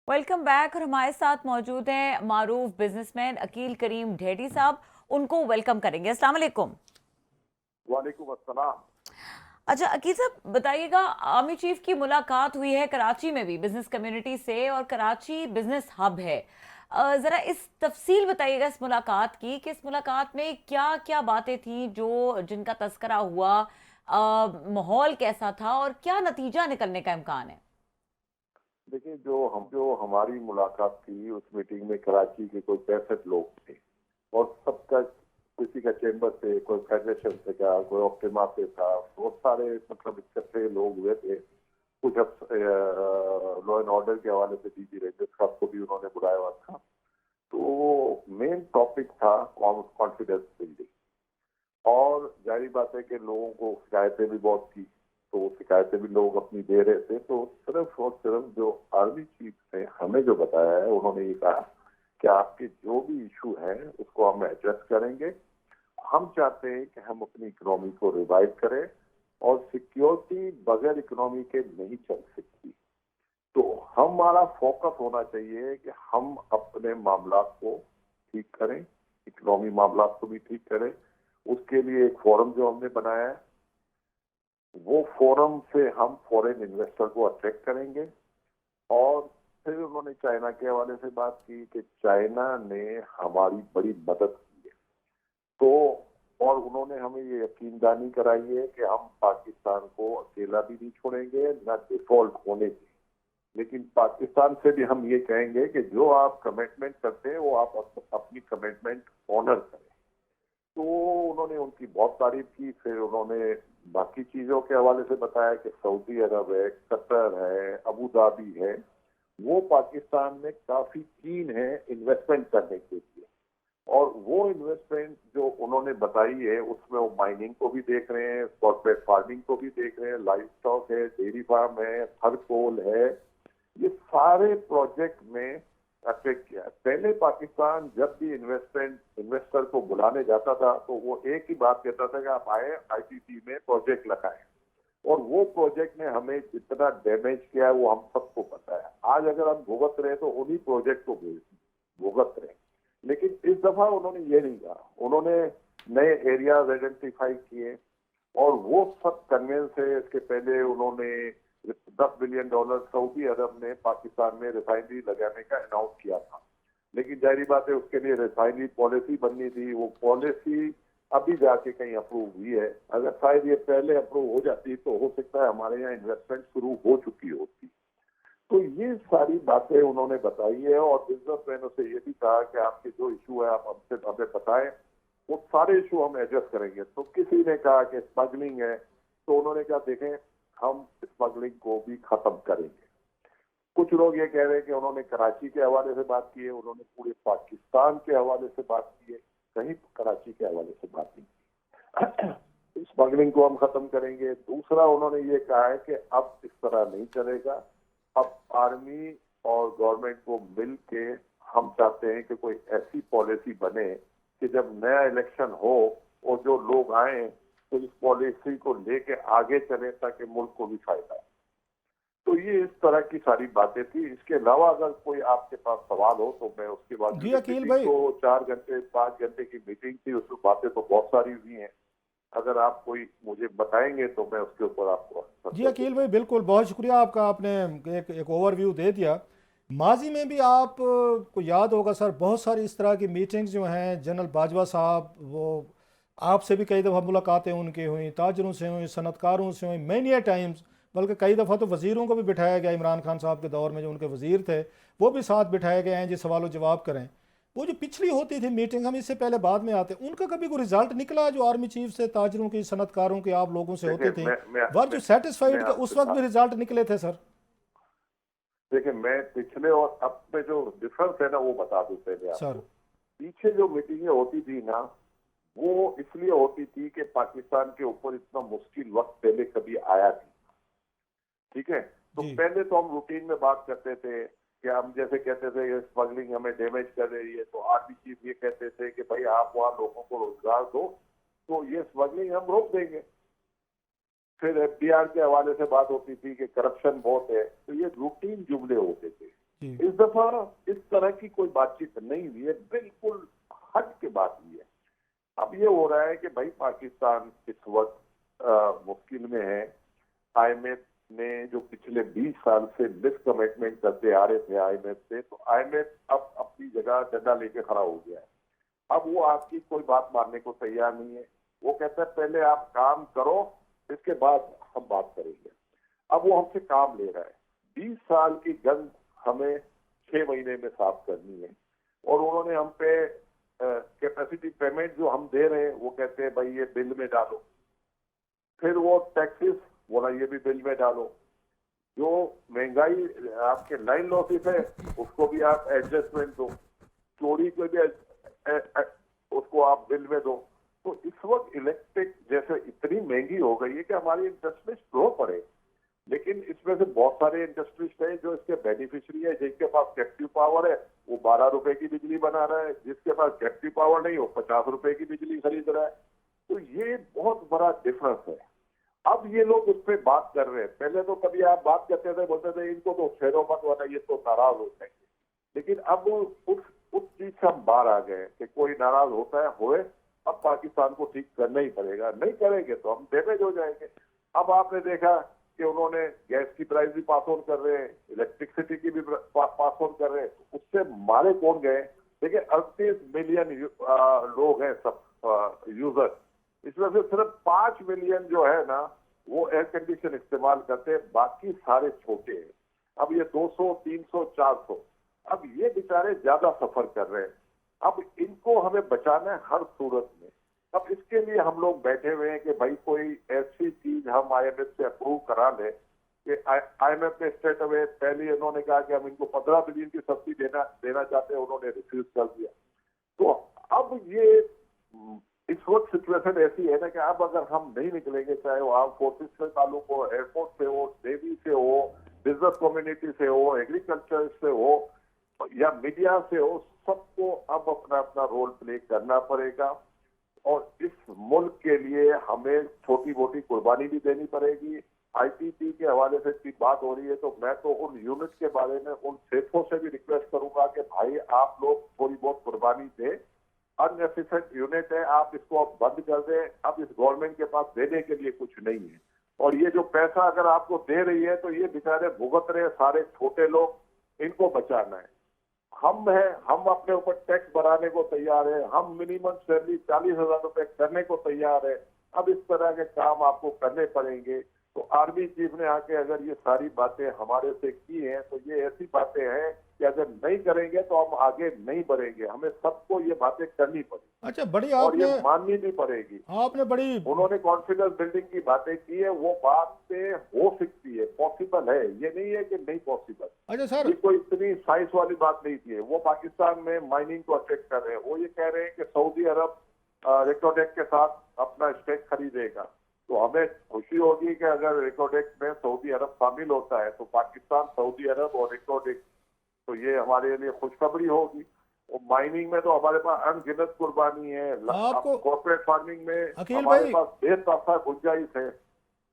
Welcome back. और हमारे साथ मौजूद हैं मारूफ बिजनेसमैन अकील करीम ढेडी साहब, उनको वेलकम करेंगे। अस्सलाम वालेकुम। वालेकुम अस्सलाम। अच्छा अकील साहब बताइएगा, आर्मी चीफ की मुलाकात हुई है कराची में भी बिजनेस कम्युनिटी से, और कराची बिजनेस हब है, जरा इस तफसील बताइएगा इस मुलाकात की, कि इस मुलाकात में क्या क्या बातें थी जो जिनका तस्करा हुआ, माहौल कैसा था और क्या नतीजा निकलने का इम्कान है? देखिए, जो हमारी मुलाकात थी उस मीटिंग में कराची के कोई 65 लोग थे और सबका किसी का चेंबर से, कोई फेडरेशन से था, कोई ऑप्टिमा से था, बहुत सारे मतलब इकट्ठे लोग हुए थे। कुछ लॉ एंड ऑर्डर के हवाले से डीजी रेंजर्स साहब को भी उन्होंने बुलाया हुआ था। तो मेन टॉपिक था कॉन्फिडेंस बिल्डिंग, और जाहिर बात है कि लोगों को शिकायतें भी बहुत थी, तो शिकायतें भी लोग अपनी दे रहे थे। तो सिर्फ और सिर्फ जो आर्मी चीफ ने हमें जो बताया है, उन्होंने ये कहा कि आपके जो भी इशू है उसको हम एड्रेस करेंगे। हम चाहते हैं कि हम अपनी इकोनॉमी को रिवाइव करें, और सिक्योरिटी बगैर इकोनॉमी के नहीं चल सकती। तो हमारा फोकस होना चाहिए कि हम अपने मामला को ठीक करें, इकोनॉमी मामला को भी ठीक करें। उसके लिए एक फोरम जो हमने बनाया है, वो फोरम से हम फॉरेन इन्वेस्टर को अट्रैक्ट करेंगे। और फिर उन्होंने चाइना के हवाले से बात की कि चाइना ने हमारी बड़ी मदद की है, तो और उन्होंने हमें ये यकीनदानी कराई है कि हम पाकिस्तान को अकेला भी नहीं छोड़ेंगे, न डिफॉल्ट होने देंगे। लेकिन पाकिस्तान से भी हम ये कहेंगे कि जो आप कमिटमेंट करते हैं वो आप अपनी कमिटमेंट ऑनर करें। तो उन्होंने उनकी बहुत तारीफ की। फिर उन्होंने बाकी चीजों के हवाले से बताया कि सऊदी अरब है, कतर है, अबू धाबी है, वो पाकिस्तान में काफी कीन है इन्वेस्टमेंट करने के लिए। और वो इन्वेस्टमेंट जो उन्होंने बताई है उसमें वो माइनिंग को भी देख रहे हैं, कॉर्पोरेट फार्मिंग को भी देख रहे हैं, लाइव स्टॉक है, डेयरी फार्म है, थर्कोल है, ये सारे प्रोजेक्ट में अफेक्ट किया। पहले पाकिस्तान जब भी इन्वेस्टर को बुलाने जाता था तो वो एक ही बात कहता था कि आप आए आईटीसी में प्रोजेक्ट लगाएं, और वो प्रोजेक्ट ने हमें जितना डैमेज किया है वो हम सबको पता है। आज अगर हम भुगत रहे तो उन्हीं प्रोजेक्ट को भुगत रहे। लेकिन इस दफा उन्होंने ये नहीं कहा, उन्होंने नए एरियाज आइडेंटिफाई किए और वो सब कन्वेंस है। इसके पहले उन्होंने $10 बिलियन सऊदी अरब ने पाकिस्तान में रिफाइनरी लगाने का अनाउंस किया था, लेकिन जाहिर बात है उसके लिए रिफाइनरी पॉलिसी बननी थी। वो पॉलिसी अभी जाके कहीं अप्रूव हुई है। अगर शायद ये पहले अप्रूव हो जाती तो हो सकता है हमारे यहाँ इन्वेस्टमेंट शुरू हो चुकी होती। तो ये सारी बातें उन्होंने बताई है और बिजनेसमैनों से ये भी कहा कि आपके जो इशू है आप हमसे हमें बताएं, वो सारे इशू हम एडजस्ट करेंगे। तो किसी ने कहा कि स्मगलिंग है, तो उन्होंने कहा देखें हम स्मगलिंग को भी खत्म करेंगे। कुछ लोग ये कह रहे हैं कि उन्होंने कराची के हवाले से बात की है, उन्होंने पूरे पाकिस्तान के हवाले से बात की है, कहीं कराची के हवाले से बात नहीं की। स्मगलिंग को हम खत्म करेंगे। दूसरा उन्होंने ये कहा है कि अब इस तरह नहीं चलेगा, अब आर्मी और गवर्नमेंट को मिल के हम चाहते हैं कि कोई ऐसी पॉलिसी बने कि जब नया इलेक्शन हो और जो लोग आए तो इस पॉलिसी को लेके आगे चले ताकि मुल्क को भी फायदा है। तो ये इस तरह की सारी बातें थी। इसके अलावा अगर कोई आपके पास सवाल हो तो मैं उसके बाद जी अकील भाई, तो 4 घंटे 5 घंटे की मीटिंग थी, उसमें बातें तो बहुत सारी हुई हैं। अगर आप कोई मुझे बताएंगे तो मैं उसके ऊपर आपको। जी अकील भाई बिल्कुल, बहुत शुक्रिया आपका, आपने एक ओवरव्यू दे दिया। माजी में भी आप को याद होगा सर, बहुत सारी इस तरह की मीटिंग्स जो हैं, जनरल बाजवा साहब वो आपसे भी कई दफ़ा मुलाकातें उनकी हुई, ताजरों से हुई, सनतकारों से हुई, मैनी टाइम्स, बल्कि कई दफ़ा तो वज़ीरों को भी बिठाया गया। इमरान खान साहब के दौर में जो उनके वज़ीर थे वो भी साथ बिठाए गए हैं जी, सवाल जवाब करें। वो जो पिछली होती थी मीटिंग, हम इससे पहले बाद में आते, उनका कभी कोई रिजल्ट निकला जो आर्मी चीफ से, ताजरों की, सनतकारों की, आप लोगों से होती थी? वर जो सेटिस्फाइड के उस वक्त भी रिजल्ट निकले थे सर? देखिए मैं पिछले और अब में जो डिफरेंस है ना वो बता दूं पहले सर आपको। पीछे जो मीटिंगें होती थी ना वो इसलिए होती थी कि पाकिस्तान के ऊपर इतना मुश्किल वक्त पहले कभी आया नहीं, ठीक है। तो जी। पहले तो हम रूटीन में बात करते थे कि हम जैसे कहते थे ये स्मगलिंग हमें डैमेज कर रही है, तो आर्मी चीफ ये कहते थे कि भाई आप वहां लोगों को रोजगार दो तो ये स्मगलिंग हम रोक देंगे। फिर एफडीआर के हवाले से बात होती थी कि करप्शन बहुत है, तो ये रूटीन जुमले होते थे। जी। इस दफा इस तरह की कोई बातचीत नहीं हुई है, बिल्कुल हट के बात हुई है। अब ये हो रहा है कि भाई पाकिस्तान इस वक्त मुश्किल में है। आईएमएफ ने जो पिछले 20 साल से मिस कमिटमेंट करते आ रहे थे आईएमएफ से, तो आईएमएफ अब अपनी जगह डंडा लेके खड़ा हो गया है। अब वो आपकी कोई बात मानने को तैयार नहीं है। वो कहता है पहले आप काम करो इसके बाद हम बात करेंगे। अब वो हमसे काम ले रहा है। 20 साल की गंद हमें 6 महीने में साफ करनी है, और उन्होंने हम पे कैपेसिटी पेमेंट जो हम दे रहे हैं वो कहते हैं भाई ये बिल में डालो। फिर वो टैक्सेस बोला ये भी बिल में डालो। जो महंगाई आपके लाइन लॉसेस है उसको भी आप एडजस्टमेंट दो, चोरी को भी उसको आप बिल में दो। तो इस वक्त इलेक्ट्रिक जैसे इतनी महंगी हो गई है कि हमारी इंडस्ट्री स्लो पड़े, लेकिन इसमें से बहुत सारे इंडस्ट्रीज हैं जो इसके बेनिफिशियरी है। जिसके पास कैप्टिव पावर है वो 12 रुपए की बिजली बना रहा है, जिसके पास कैप्टिव पावर नहीं वो 50 रुपए की बिजली खरीद रहा है। तो ये बहुत बड़ा डिफरेंस है। अब ये लोग उस पर बात कर रहे हैं। पहले तो कभी आप बात करते थे बोलते थे इनको तो फेरो मत वाला, ये तो नाराज हो जाएंगे। लेकिन अब उस चीज से हम बाहर आ गए कि कोई नाराज होता है होए, अब पाकिस्तान को ठीक करना ही पड़ेगा, नहीं करेंगे तो हम डैमेज हो जाएंगे। अब आपने देखा कि उन्होंने गैस की प्राइस भी पास ऑन कर रहे हैं, इलेक्ट्रिसिटी की भी पास ऑन कर रहे हैं। तो उससे मारे कौन गए? देखिए 38 मिलियन लोग हैं सब यूजर, इसमें से सिर्फ 5 मिलियन जो है ना वो एयर कंडीशन इस्तेमाल करते हैं, बाकी सारे छोटे हैं। अब ये 200, 300, 400, अब ये बेचारे ज्यादा सफर कर रहे हैं। अब इनको हमें बचाना है हर सूरत में। अब इसके लिए हम लोग बैठे हुए हैं कि भाई कोई ऐसी चीज हम आईएमएफ से अप्रूव करा लें कि IMF ने स्ट्रेट अवे पहले उन्होंने कहा कि हम इनको 15 बिलियन की सब्सिडी देना चाहते हैं, उन्होंने रिफ्यूज कर दिया। तो अब ये इस वक्त सिचुएशन ऐसी है ना कि अब अगर हम नहीं निकलेंगे, चाहे वो आर्म फोर्सेस से ताल्लुक हो, एयरफोर्स से हो, नेवी से हो, बिजनेस कम्युनिटी से हो, एग्रीकल्चर से हो या मीडिया से हो, सबको अब अपना अपना रोल प्ले करना पड़ेगा। और इस मुल्क के लिए हमें छोटी मोटी कुर्बानी भी देनी पड़ेगी। IPP के हवाले से इतनी बात हो रही है तो मैं तो उन यूनिट के बारे में उन सेठों से भी रिक्वेस्ट करूंगा कि भाई आप लोग थोड़ी बहुत कुर्बानी दें। अनएफिशिएंट यूनिट है, आप इसको अब बंद कर दें। अब इस गवर्नमेंट के पास देने के लिए कुछ नहीं है। और ये जो पैसा अगर आपको दे रही है तो ये बेचारे भुगत रहे सारे छोटे लोग, इनको बचाना है। हम अपने ऊपर टैक्स बढ़ाने को तैयार है, हम मिनिमम सैलरी 40,000 रुपए करने को तैयार है। अब इस तरह के काम आपको करने पड़ेंगे। तो आर्मी चीफ ने आके अगर ये सारी बातें हमारे से की हैं तो ये ऐसी बातें हैं कि अगर नहीं करेंगे तो हम आगे नहीं बढ़ेंगे। हमें सबको ये बातें करनी पड़ेगी। अच्छा, बड़ी और आपने ये माननी भी पड़ेगी। आपने बड़ी उन्होंने कॉन्फिडेंस बिल्डिंग की बातें की है, वो बातें हो सकती है, पॉसिबल है, ये नहीं है कि नहीं पॉसिबल। अच्छा सर, ये कोई इतनी साइंस वाली बात नहीं थी। वो पाकिस्तान में माइनिंग को अटैक कर रहे हैं। वो ये कह रहे हैं कि सऊदी अरब रेकोडेक के साथ अपना स्टेक खरीदेगा। तो हमें खुशी होगी कि अगर रेकोडेक में सऊदी अरब शामिल होता है तो पाकिस्तान, सऊदी अरब और रेकोडेक, तो ये हमारे लिए खुशखबरी होगी। और माइनिंग में तो हमारे पास अनगिनत कुर्बानी है। आपको कॉर्पोरेट फार्मिंग में अकील हमारे भाई, पास बेतरफा गुंजाइश है।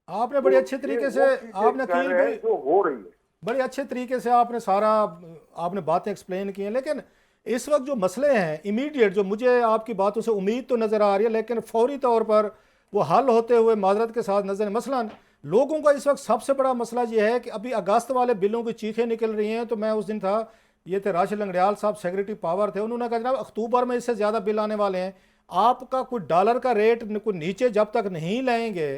आपने बड़े अच्छे तरीके से आपने अकील भाई जो हो रही है, बड़े अच्छे तरीके से आपने बातें एक्सप्लेन की हैं। लेकिन इस वक्त जो मसले हैं इमीडिएट, जो मुझे आपकी बातों से उम्मीद तो नज़र आ रही है लेकिन फौरी तौर पर वो हल होते हुए माजरत के साथ नजर, मसलन लोगों का इस वक्त सबसे बड़ा मसला ये है कि अभी अगस्त वाले बिलों की चीखें निकल रही हैं। तो मैं उस दिन था, ये थे राशिद लंगड़ियाल साहब, सेक्रेटरी पावर थे, उन्होंने कहा जनाब अक्टूबर में इससे ज़्यादा बिल आने वाले हैं। आपका कोई डॉलर का रेट कोई नीचे जब तक नहीं लाएंगे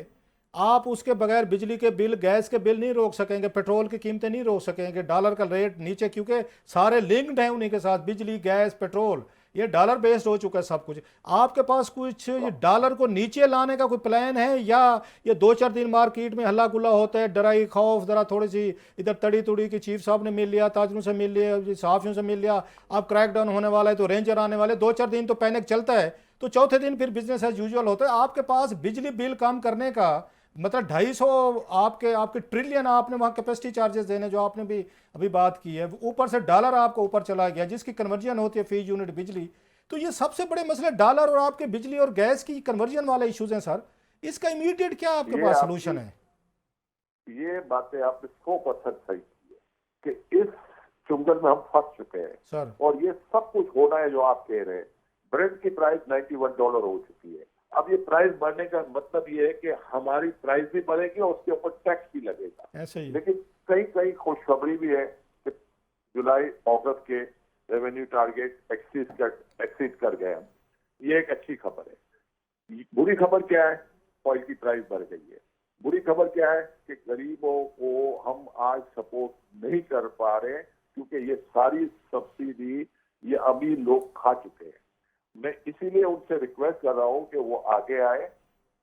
आप उसके बगैर बिजली के बिल, गैस के बिल नहीं रोक सकेंगे, पेट्रोल की कीमतें नहीं रोक सकेंगे, डॉलर का रेट नीचे, क्योंकि सारे लिंक्ड हैं उन्हीं के साथ, बिजली, गैस, पेट्रोल, ये डॉलर बेस्ड हो चुका है सब कुछ। आपके पास कुछ ये डॉलर को नीचे लाने का कोई प्लान है, या ये 2-4 दिन मार्केट में हल्ला गुल्ला होता है, डराई खौफ, जरा थोड़ी सी इधर तड़ी तुड़ी की चीफ साहब ने मिल लिया, ताजरों से मिल लिया, सहाफियों से मिल लिया, अब क्रैकडाउन होने वाला है तो रेंजर आने वाले, 2-4 दिन तो पैनिक चलता है, तो चौथे दिन फिर बिजनेस एज यूजुअल होता है। आपके पास बिजली बिल कम करने का मतलब 250 आपके ट्रिलियन आपने वहाँ कैपेसिटी चार्जेस देने, जो आपने भी अभी बात की है, ऊपर से डॉलर आपको ऊपर चला गया जिसकी कन्वर्जन होती है फी यूनिट बिजली। तो ये सबसे बड़े मसले डॉलर और आपके बिजली और गैस की कन्वर्जन वाले इश्यूज हैं सर। इसका इमीडिएट क्या आपके पास सोल्यूशन है? ये बातें आपने 100% सही की है कि इस चुंगल में हम फंस चुके हैं सर, और ये सब कुछ होना है जो आप कह रहे हैं। ब्रेंट की प्राइस $91 हो चुकी है। अब ये प्राइस बढ़ने का मतलब ये है कि हमारी प्राइस भी बढ़ेगी और उसके ऊपर टैक्स भी लगेगा। ऐसे ही। लेकिन कई खुशखबरी भी है कि जुलाई अगस्त के रेवेन्यू टारगेट एक्सीड कर गए हम। ये एक अच्छी खबर है। बुरी खबर क्या है? ऑयल की प्राइस बढ़ गई है। बुरी खबर क्या है कि गरीबों को हम आज सपोर्ट नहीं कर पा रहे क्योंकि ये सारी सब्सिडी ये अभी लोग खा चुके हैं। मैं इसीलिए उनसे रिक्वेस्ट कर रहा हूं कि वो आगे आए,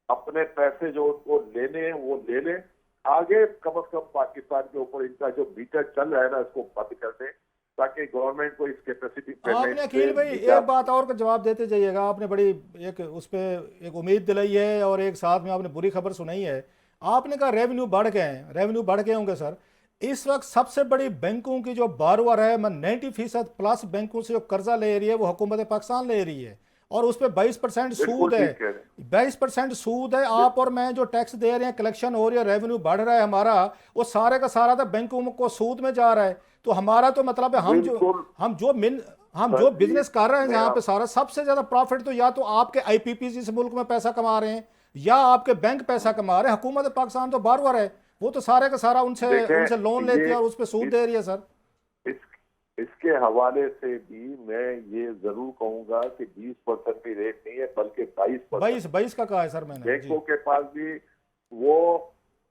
अपने पैसे जो उनको लेने हैं वो ले लें। आगे कम से कम पाकिस्तान के ऊपर इनका जो मीटर चल रहा है ना, इसको बंद कर दें ताकि गवर्नमेंट को इस कैपेसिटी आपने अकील भाई एक बात और का जवाब देते जाइएगा। आपने बड़ी एक उस पर एक उम्मीद दिलाई है और एक साथ में आपने बुरी खबर सुनाई है। आपने कहा रेवेन्यू बढ़ गए हैं, रेवेन्यू बढ़ गए होंगे सर। इस वक्त सबसे बड़ी बैंकों की जो बारोवर है, 90% प्लस बैंकों से जो कर्जा ले रही है वो हुकूमत पाकिस्तान ले रही है और उस पर 22% सूद है। 22% सूद है। आप और मैं जो टैक्स दे रहे हैं, कलेक्शन हो रही है, रेवेन्यू बढ़ रहा है हमारा, वो सारे का सारा तो बैंकों को सूद में जा रहा है। तो हमारा तो मतलब है हम जो बिजनेस कर रहे हैं जहाँ पे सारा सबसे ज्यादा प्रॉफिट तो या तो आपके IPPs इस मुल्क में पैसा कमा रहे हैं या आपके बैंक पैसा कमा रहे हैं। हुकूमत पाकिस्तान तो बारवर है, वो तो सारे का सारा उनसे लोन लेती है और उस पर सूद दे रही है सर। इसके हवाले से भी मैं ये जरूर कहूंगा कि 20% भी रेट नहीं है बल्कि 22% का कहा है सर मैंने। बैंकों के पास भी वो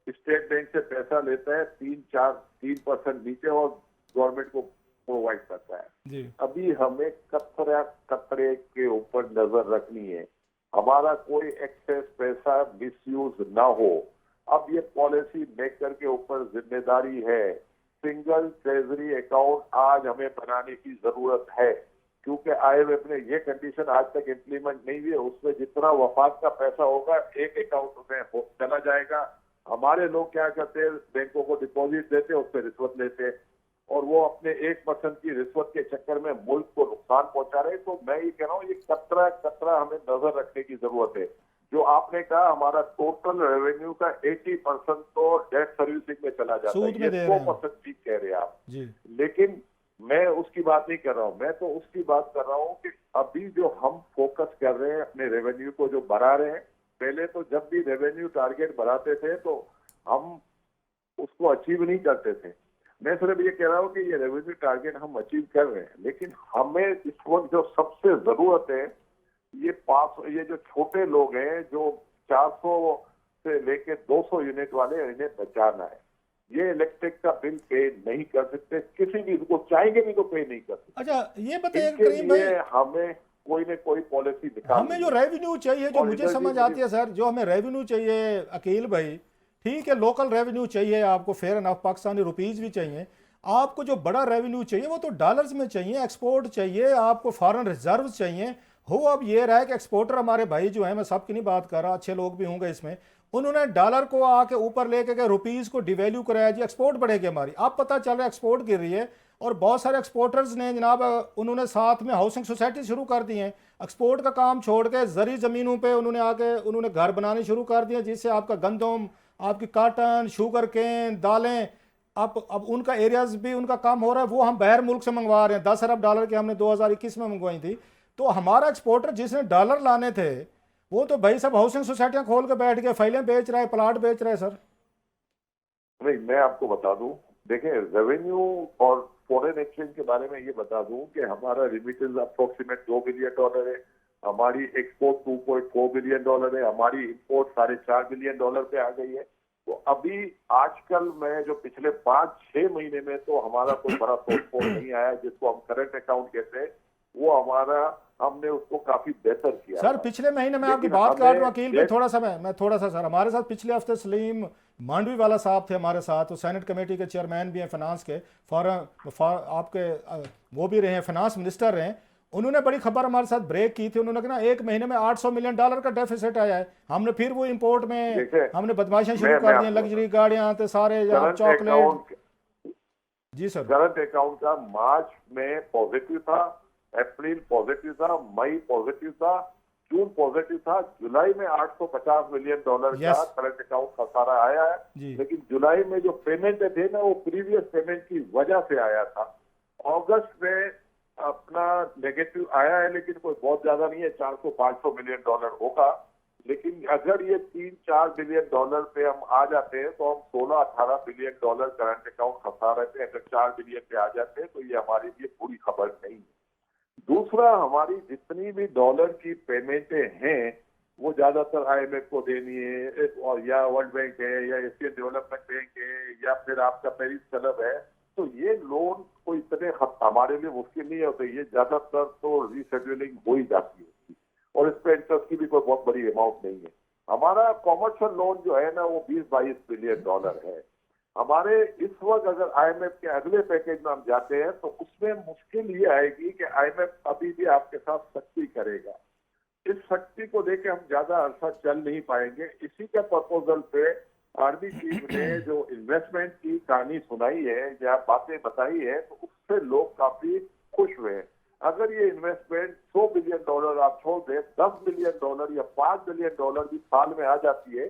स्टेट बैंक से पैसा लेता है 3% नीचे और गवर्नमेंट को प्रोवाइड करता है जी। अभी हमें कतरे के ऊपर नजर रखनी है, हमारा कोई एक्सेस पैसा मिसयूज ना हो। अब ये पॉलिसी मेकर के ऊपर जिम्मेदारी है। सिंगल ट्रेजरी अकाउंट आज हमें बनाने की जरूरत है, क्योंकि IMF ने ये कंडीशन आज तक इम्प्लीमेंट नहीं हुई है। उसमें जितना वफाक का पैसा होगा एक अकाउंट में चला जाएगा। हमारे लोग क्या करते हैं, बैंकों को डिपॉजिट देते हैं, उस पर रिश्वत लेते हैं और वो अपने 1% की रिश्वत के चक्कर में मुल्क को नुकसान पहुंचा रहे हैं। तो मैं ये कह रहा हूँ, ये कतरा कतरा हमें नजर रखने की जरूरत है। जो आपने कहा, हमारा टोटल रेवेन्यू का 80% तो डेट सर्विसिंग में चला जाता है। सूद में दे ये रहे हैं 2% ठीक कह रहे हैं आप जी। लेकिन मैं उसकी बात नहीं कर रहा हूं। मैं तो उसकी बात कर रहा हूं कि अभी जो हम फोकस कर रहे हैं अपने रेवेन्यू को जो बढ़ा रहे हैं, पहले तो जब भी रेवेन्यू टारगेट बढ़ाते थे तो हम उसको अचीव नहीं करते थे। मैं सिर्फ ये कह रहा हूं कि ये रेवेन्यू टारगेट हम अचीव कर रहे हैं, लेकिन हमें इस वक्त जो सबसे जरूरत है, ये जो छोटे लोग हैं जो 400 से लेके 200 यूनिट वाले, इन्हें बचाना है। ये इलेक्ट्रिक का बिल पे नहीं कर सकते, किसी भी को चाहेंगे भी तो पे नहीं कर सकते। अच्छा ये बताइए इनके करीम भाई, लिए हमें कोई न कोई पॉलिसी निकालनी हमें जो है। रेवेन्यू चाहिए, जो और मुझे इधर समझ भी आती है सर, जो हमें रेवेन्यू चाहिए अकील भाई, ठीक है लोकल रेवेन्यू चाहिए आपको, फेयर एनफ पाकिस्तानी रुपीज भी चाहिए। आपको जो बड़ा रेवेन्यू चाहिए वो तो डॉलर्स में चाहिए, एक्सपोर्ट चाहिए, आपको फॉरेन रिजर्व चाहिए। हो अब ये रहा है कि एक्सपोर्टर हमारे भाई जो है, मैं सबकी नहीं बात कर रहा, अच्छे लोग भी होंगे इसमें, उन्होंने डॉलर को आके ऊपर लेके गए, रुपीज को डिवैल्यू कराया जी, एक्सपोर्ट बढ़ेगी हमारी। अब पता चल रहा है एक्सपोर्ट गिर रही है और बहुत सारे एक्सपोर्टर्स ने जनाब उन्होंने साथ में हाउसिंग सोसाइटी शुरू कर दी हैं। एक्सपोर्ट का काम छोड़ के जरी ज़मीनों पे उन्होंने घर बनाने शुरू कर दिए, जिससे आपका गंदम, आपकी काटन, शुगर केन, दालें, अब उनका एरियाज भी उनका काम हो रहा है, वो हम बाहर मुल्क से मंगवा रहे हैं। $10 अरब की हमने 2021 में मंगवाई थी। तो हमारा एक्सपोर्टर जिसने डॉलर लाने थे वो तो भाई सब हाउसिंग सोसाइटियां खोल के बैठ गए, फाइलें बेच रहे हैं, प्लाट बेच रहे हैं सर। नहीं, मैं आपको बता दूं, देखें रेवेन्यू और फॉरेन एक्सचेंज के बारे में ये बता दूं कि हमारा रिमिटेंस अप्रोक्सीमेट $2 बिलियन है, हमारी एक्सपोर्ट $2.4 बिलियन है, हमारी इंपोर्ट $4.5 बिलियन पे आ गई है। तो अभी आजकल में जो पिछले 5-6 महीने में तो हमारा कोई बड़ा शॉर्टफॉल नहीं आया, जिसको हम करंट अकाउंट कहते हैं, वो हमने उसको काफी बेहतर किया। सर पिछले महीने में आपकी लेकिन बात काट रहा हूं हमें अकील भाई, थोड़ा सा सर, हमारे साथ पिछले हफ्ते सलीम मांडवी वाला साहब थे हमारे साथ, वो सेनेट कमेटी के चेयरमैन भी हैं फाइनेंस के, आपके वो भी रहे हैं, फाइनेंस मिनिस्टर रहे हैं। उन्होंने बड़ी खबर हमारे साथ ब्रेक की थी, उन्होंने कहा एक महीने में $800 मिलियन का डेफिसिट आया है। हमने फिर वो इंपोर्ट में हमने बदमाशियां शुरू कर दी, लग्जरी गाड़ियां तो सारे चॉकलेट। जी सर, करंट अकाउंट का मार्च में पॉजिटिव था, अप्रैल पॉजिटिव था, मई पॉजिटिव था, जून पॉजिटिव था, जुलाई में $850 मिलियन का करंट अकाउंट खसारा आया है। लेकिन जुलाई में जो पेमेंट थे ना, वो प्रीवियस पेमेंट की वजह से आया था। अगस्त में अपना नेगेटिव आया है, लेकिन कोई बहुत ज्यादा नहीं है, $400-500 मिलियन होगा। लेकिन अगर ये $3-4 बिलियन पे हम आ जाते हैं तो हम $16-18 बिलियन करंट अकाउंट खसा रहे थे। अगर 4 बिलियन पे आ जाते हैं तो ये हमारे लिए पूरी खबर नहीं है। दूसरा, हमारी जितनी भी डॉलर की पेमेंटें हैं वो ज्यादातर IMF को देनी है, और या वर्ल्ड बैंक है, या एशियन डेवलपमेंट बैंक है, या फिर आपका पेरिस क्लब है। तो ये लोन को इतने हमारे लिए मुश्किल नहीं होते, ये ज्यादातर तो रीशेड्यूलिंग हो ही जाती है और इस पे इंटरेस्ट की भी कोई बहुत बड़ी अमाउंट नहीं है। हमारा कॉमर्शियल लोन जो है ना, वो $20-22 बिलियन है। हमारे इस वक्त अगर IMF के अगले पैकेज में हम जाते हैं तो उसमें मुश्किल ये आएगी कि IMF अभी भी आपके साथ सख्ती करेगा। इस सख्ती को लेके हम ज्यादा अरसा चल नहीं पाएंगे। इसी के प्रपोजल पे आर्मी चीफ ने जो इन्वेस्टमेंट की कहानी सुनाई है या बातें बताई है, तो उससे लोग काफी खुश हुए हैं। अगर ये इन्वेस्टमेंट $100 बिलियन आप छोड़ दें, $10 बिलियन या $5 बिलियन भी साल में आ जाती है,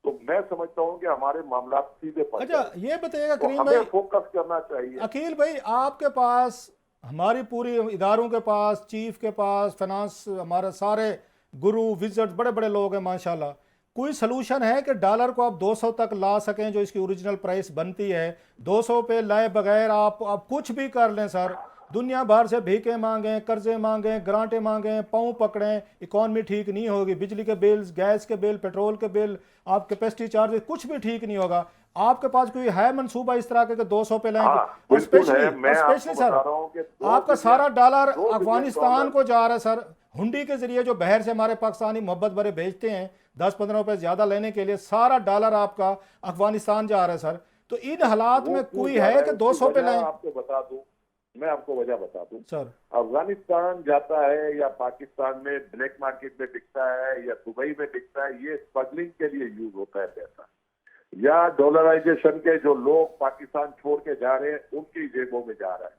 तो मैं समझता हूं कि हमारे मामला सीधे पड़ अच्छा ये बताइएगा तो करीम हमें भाई, फोकस करना चाहिए। अकील भाई आपके पास, हमारी पूरी इदारों के पास, चीफ के पास, फाइनेंस, हमारे सारे गुरु विजट बड़े बड़े लोग हैं माशाल्लाह, कोई सलूशन है कि डॉलर को आप 200 तक ला सकें, जो इसकी ओरिजिनल प्राइस बनती है? 200 पे लाए बगैर आप कुछ भी कर लें सर, दुनिया भर से भीखे मांगें, कर्जे मांगें, ग्रांटें मांगें, पाँव पकड़ें, इकॉनमी ठीक नहीं होगी, बिजली के बिल्स, गैस के बिल, पेट्रोल के बिल, आप कैपेसिटी चार्ज, कुछ भी ठीक नहीं होगा। आपके पास कोई है मंसूबा इस तरह के 200 पे लाएंगे? और स्पेशली सर आपका सारा डॉलर अफगानिस्तान को जा रहा है सर, हुंडी के जरिए जो बाहर से हमारे पाकिस्तानी मोहब्बत भरे भेजते हैं, 10-15 रुपए ज़्यादा लेने के लिए सारा डॉलर आपका अफगानिस्तान जा रहा है सर। तो इन हालात वो में क्यों कोई जा है रहा कि उसकी 200 पे वजह लें? आपको बता दूं, मैं आपको वजह बता दूं। सर अफगानिस्तान जाता है या पाकिस्तान में ब्लैक मार्केट में बिकता है या दुबई में बिकता है, ये स्मगलिंग के लिए यूज होता है पैसा, या डॉलराइजेशन के जो लोग पाकिस्तान छोड़ के जा रहे हैं उनकी जेबों में जा रहा है।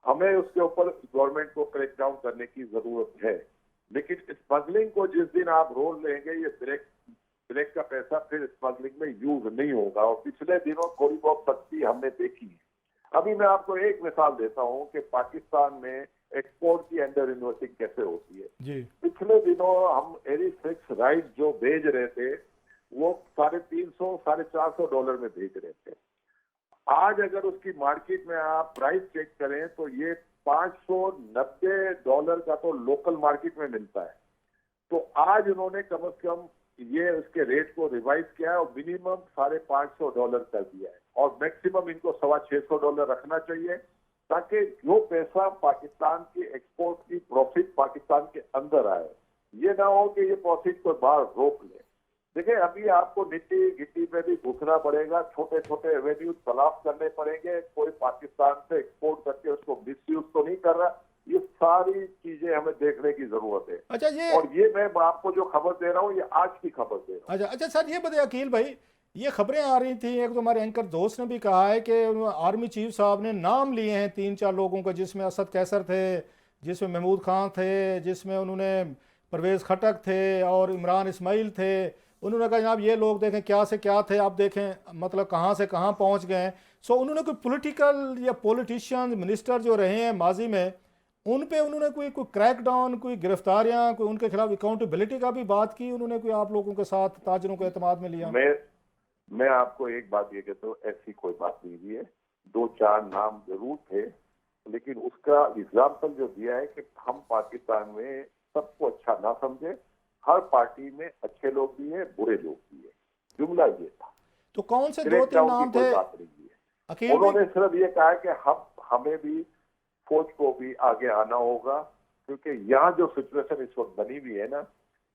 हमें उसके ऊपर गवर्नमेंट को क्रैक डाउन करने की जरूरत है, लेकिन स्मगलिंग को जिस दिन आप रोल लेंगे, ये ब्लैक का पैसा फिर स्मगलिंग में यूज नहीं होगा। और पिछले दिनों थोड़ी बहुत सख्ती हमने देखी है। अभी मैं आपको एक मिसाल देता हूं कि पाकिस्तान में एक्सपोर्ट की अंडर इन्वेस्टिंग कैसे होती है। जी पिछले दिनों हम एरी फिक्स राइस जो भेज रहे थे वो $350-450 में भेज रहे थे। आज अगर उसकी मार्केट में आप प्राइस चेक करें तो ये $590 का तो लोकल मार्केट में मिलता है। तो आज उन्होंने कम से कम ये उसके रेट को रिवाइज किया है और मिनिमम $550 कर दिया है और मैक्सिमम इनको $650 रखना चाहिए, ताकि जो पैसा पाकिस्तान की एक्सपोर्ट की प्रॉफिट पाकिस्तान के अंदर आए, ये ना हो कि ये प्रॉफिट को बाहर रोक ले। देखिए, अभी आपको निट्टी गिट्टी पे भी घुसना पड़ेगा, छोटे छोटे रेवेन्यू तलाश करने पड़ेंगे। कोई पाकिस्तान से एक्सपोर्ट करके उसको मिसयूज तो नहीं कर रहा, ये सारी चीजें हमें देखने की जरूरत है। अच्छा ये और ये मैं आपको जो खबर दे रहा हूँ ये आज की खबर दे रहा हूँ। अच्छा सर, ये बताइए अकील भाई, ये खबरें आ रही थी, एक तो हमारे एंकर दोस्त ने भी कहा है कि आर्मी चीफ साहब ने नाम लिए हैं 3-4 लोगों के, जिसमें असद कैसर थे, जिसमें महमूद खान थे, जिसमें उन्होंने परवेज़ खटक थे और इमरान इस्माइल थे। उन्होंने कहा जनाब ये लोग देखें क्या से क्या थे, आप देखें मतलब कहाँ से कहाँ पहुँच गए। सो उन्होंने कोई पॉलिटिकल या पॉलिटिशियन मिनिस्टर जो रहे हैं माजी में, उन पे उन्होंने कोई क्रैक डाउन, कोई गिरफ्तारियां, कोई उनके खिलाफ अकाउंटेबिलिटी का भी बात की उन्होंने, कोई आप लोगों के साथ ताजरों को एतमाद में लिया? मैं आपको एक बात ये कहता हूँ, ऐसी कोई बात नहीं हुई है। 2-4 नाम जरूर थे, लेकिन उसका एग्जाम्पल जो दिया है कि हम पाकिस्तान में सबको अच्छा ना समझे। हर पार्टी में अच्छे लोग भी हैं, बुरे लोग भी हैं, जुमला ये था। तो कौन से क्रैक 2-3 डाउन नाम की थे कोई बात नहीं है। अकील भाई? उन्होंने सिर्फ ये कहा है कि हमें भी, फौज को भी आगे आना होगा, क्योंकि यहाँ जो सिचुएशन इस वक्त बनी हुई है ना,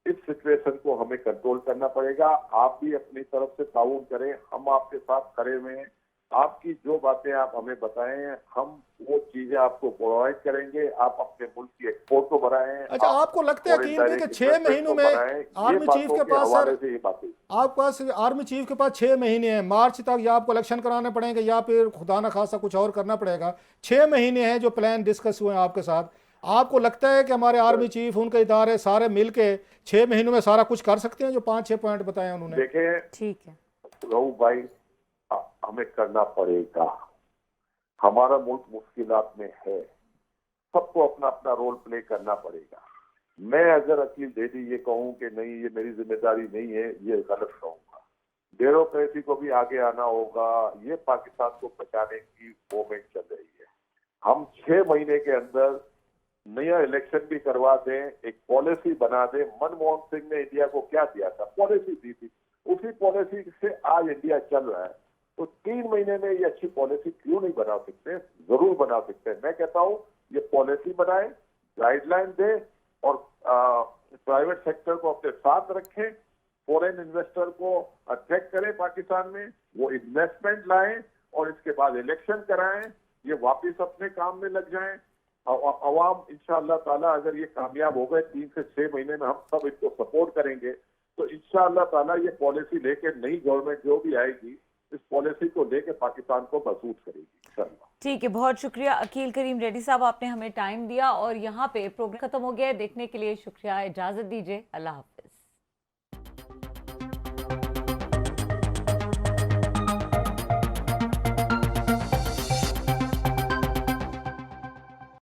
इस सिचुएशन को हमें कंट्रोल करना पड़ेगा। आप भी अपनी तरफ से ताउन करें, हम आपके साथ खड़े हुए हैं। आपकी जो बातें आप हमें बताएं, हम वो चीजें आपको प्रोवाइड करेंगे। आप अपने मुल्क की एक्सपोर्ट को बढ़ाएं। अच्छा, आपको लगता है अकील भाई कि 6 महीनों में आर्मी चीफ के पास, सर आपके पास आर्मी चीफ के पास 6 महीने हैं, मार्च तक या आपको इलेक्शन कराने पड़ेंगे या फिर खुदा न खासा कुछ और करना पड़ेगा। 6 महीने हैं जो प्लान डिस्कस हुए हैं आपके साथ। आपको लगता है कि हमारे आर्मी चीफ, उनके इदारे सारे मिलके 6 महीनों में सारा कुछ कर सकते हैं जो 5-6 पॉइंट बताए उन्होंने? देखें, ठीक है रहू भाई, हमें करना पड़ेगा। हमारा मुल्क मुश्किलात में है, सबको अपना अपना रोल प्ले करना पड़ेगा। मैं अगर अकील देदी ये कहूं कि नहीं ये मेरी जिम्मेदारी नहीं है, ये गलत कहूंगा। ब्यूरोक्रेसी को भी आगे आना होगा। ये पाकिस्तान को बचाने की मूवमेंट चल रही है। हम 6 महीने के अंदर नया इलेक्शन भी करवा दें, एक पॉलिसी बना दें। मनमोहन सिंह ने इंडिया को क्या दिया था? पॉलिसी दी थी। उसी पॉलिसी से आज इंडिया चल रहा है। तो 3 महीने में ये अच्छी पॉलिसी क्यों नहीं बना सकते? जरूर बना सकते हैं। मैं कहता हूँ ये पॉलिसी बनाए, गाइडलाइन दे और प्राइवेट सेक्टर को अपने साथ रखें। फॉरेन इन्वेस्टर को अट्रैक्ट करें पाकिस्तान में, वो इन्वेस्टमेंट लाएं और इसके बाद इलेक्शन कराएं। ये वापिस अपने काम में लग जाएं। अवाम इंशाअल्लाह ताला अगर ये कामयाब हो गए 3 से 6 महीने में, हम सब इसको सपोर्ट करेंगे तो इंशाअल्लाह ताला ये पॉलिसी लेके नई गवर्नमेंट जो भी आएगी, इस पॉलिसी को लेके पाकिस्तान को मजबूत करेगी इंशाअल्लाह। ठीक है, बहुत शुक्रिया अकील करीम रेड्डी साहब, आपने हमें टाइम दिया और यहाँ पे प्रोग्राम खत्म हो गया है। देखने के लिए शुक्रिया, इजाजत दीजिए, अल्लाह हाफिज।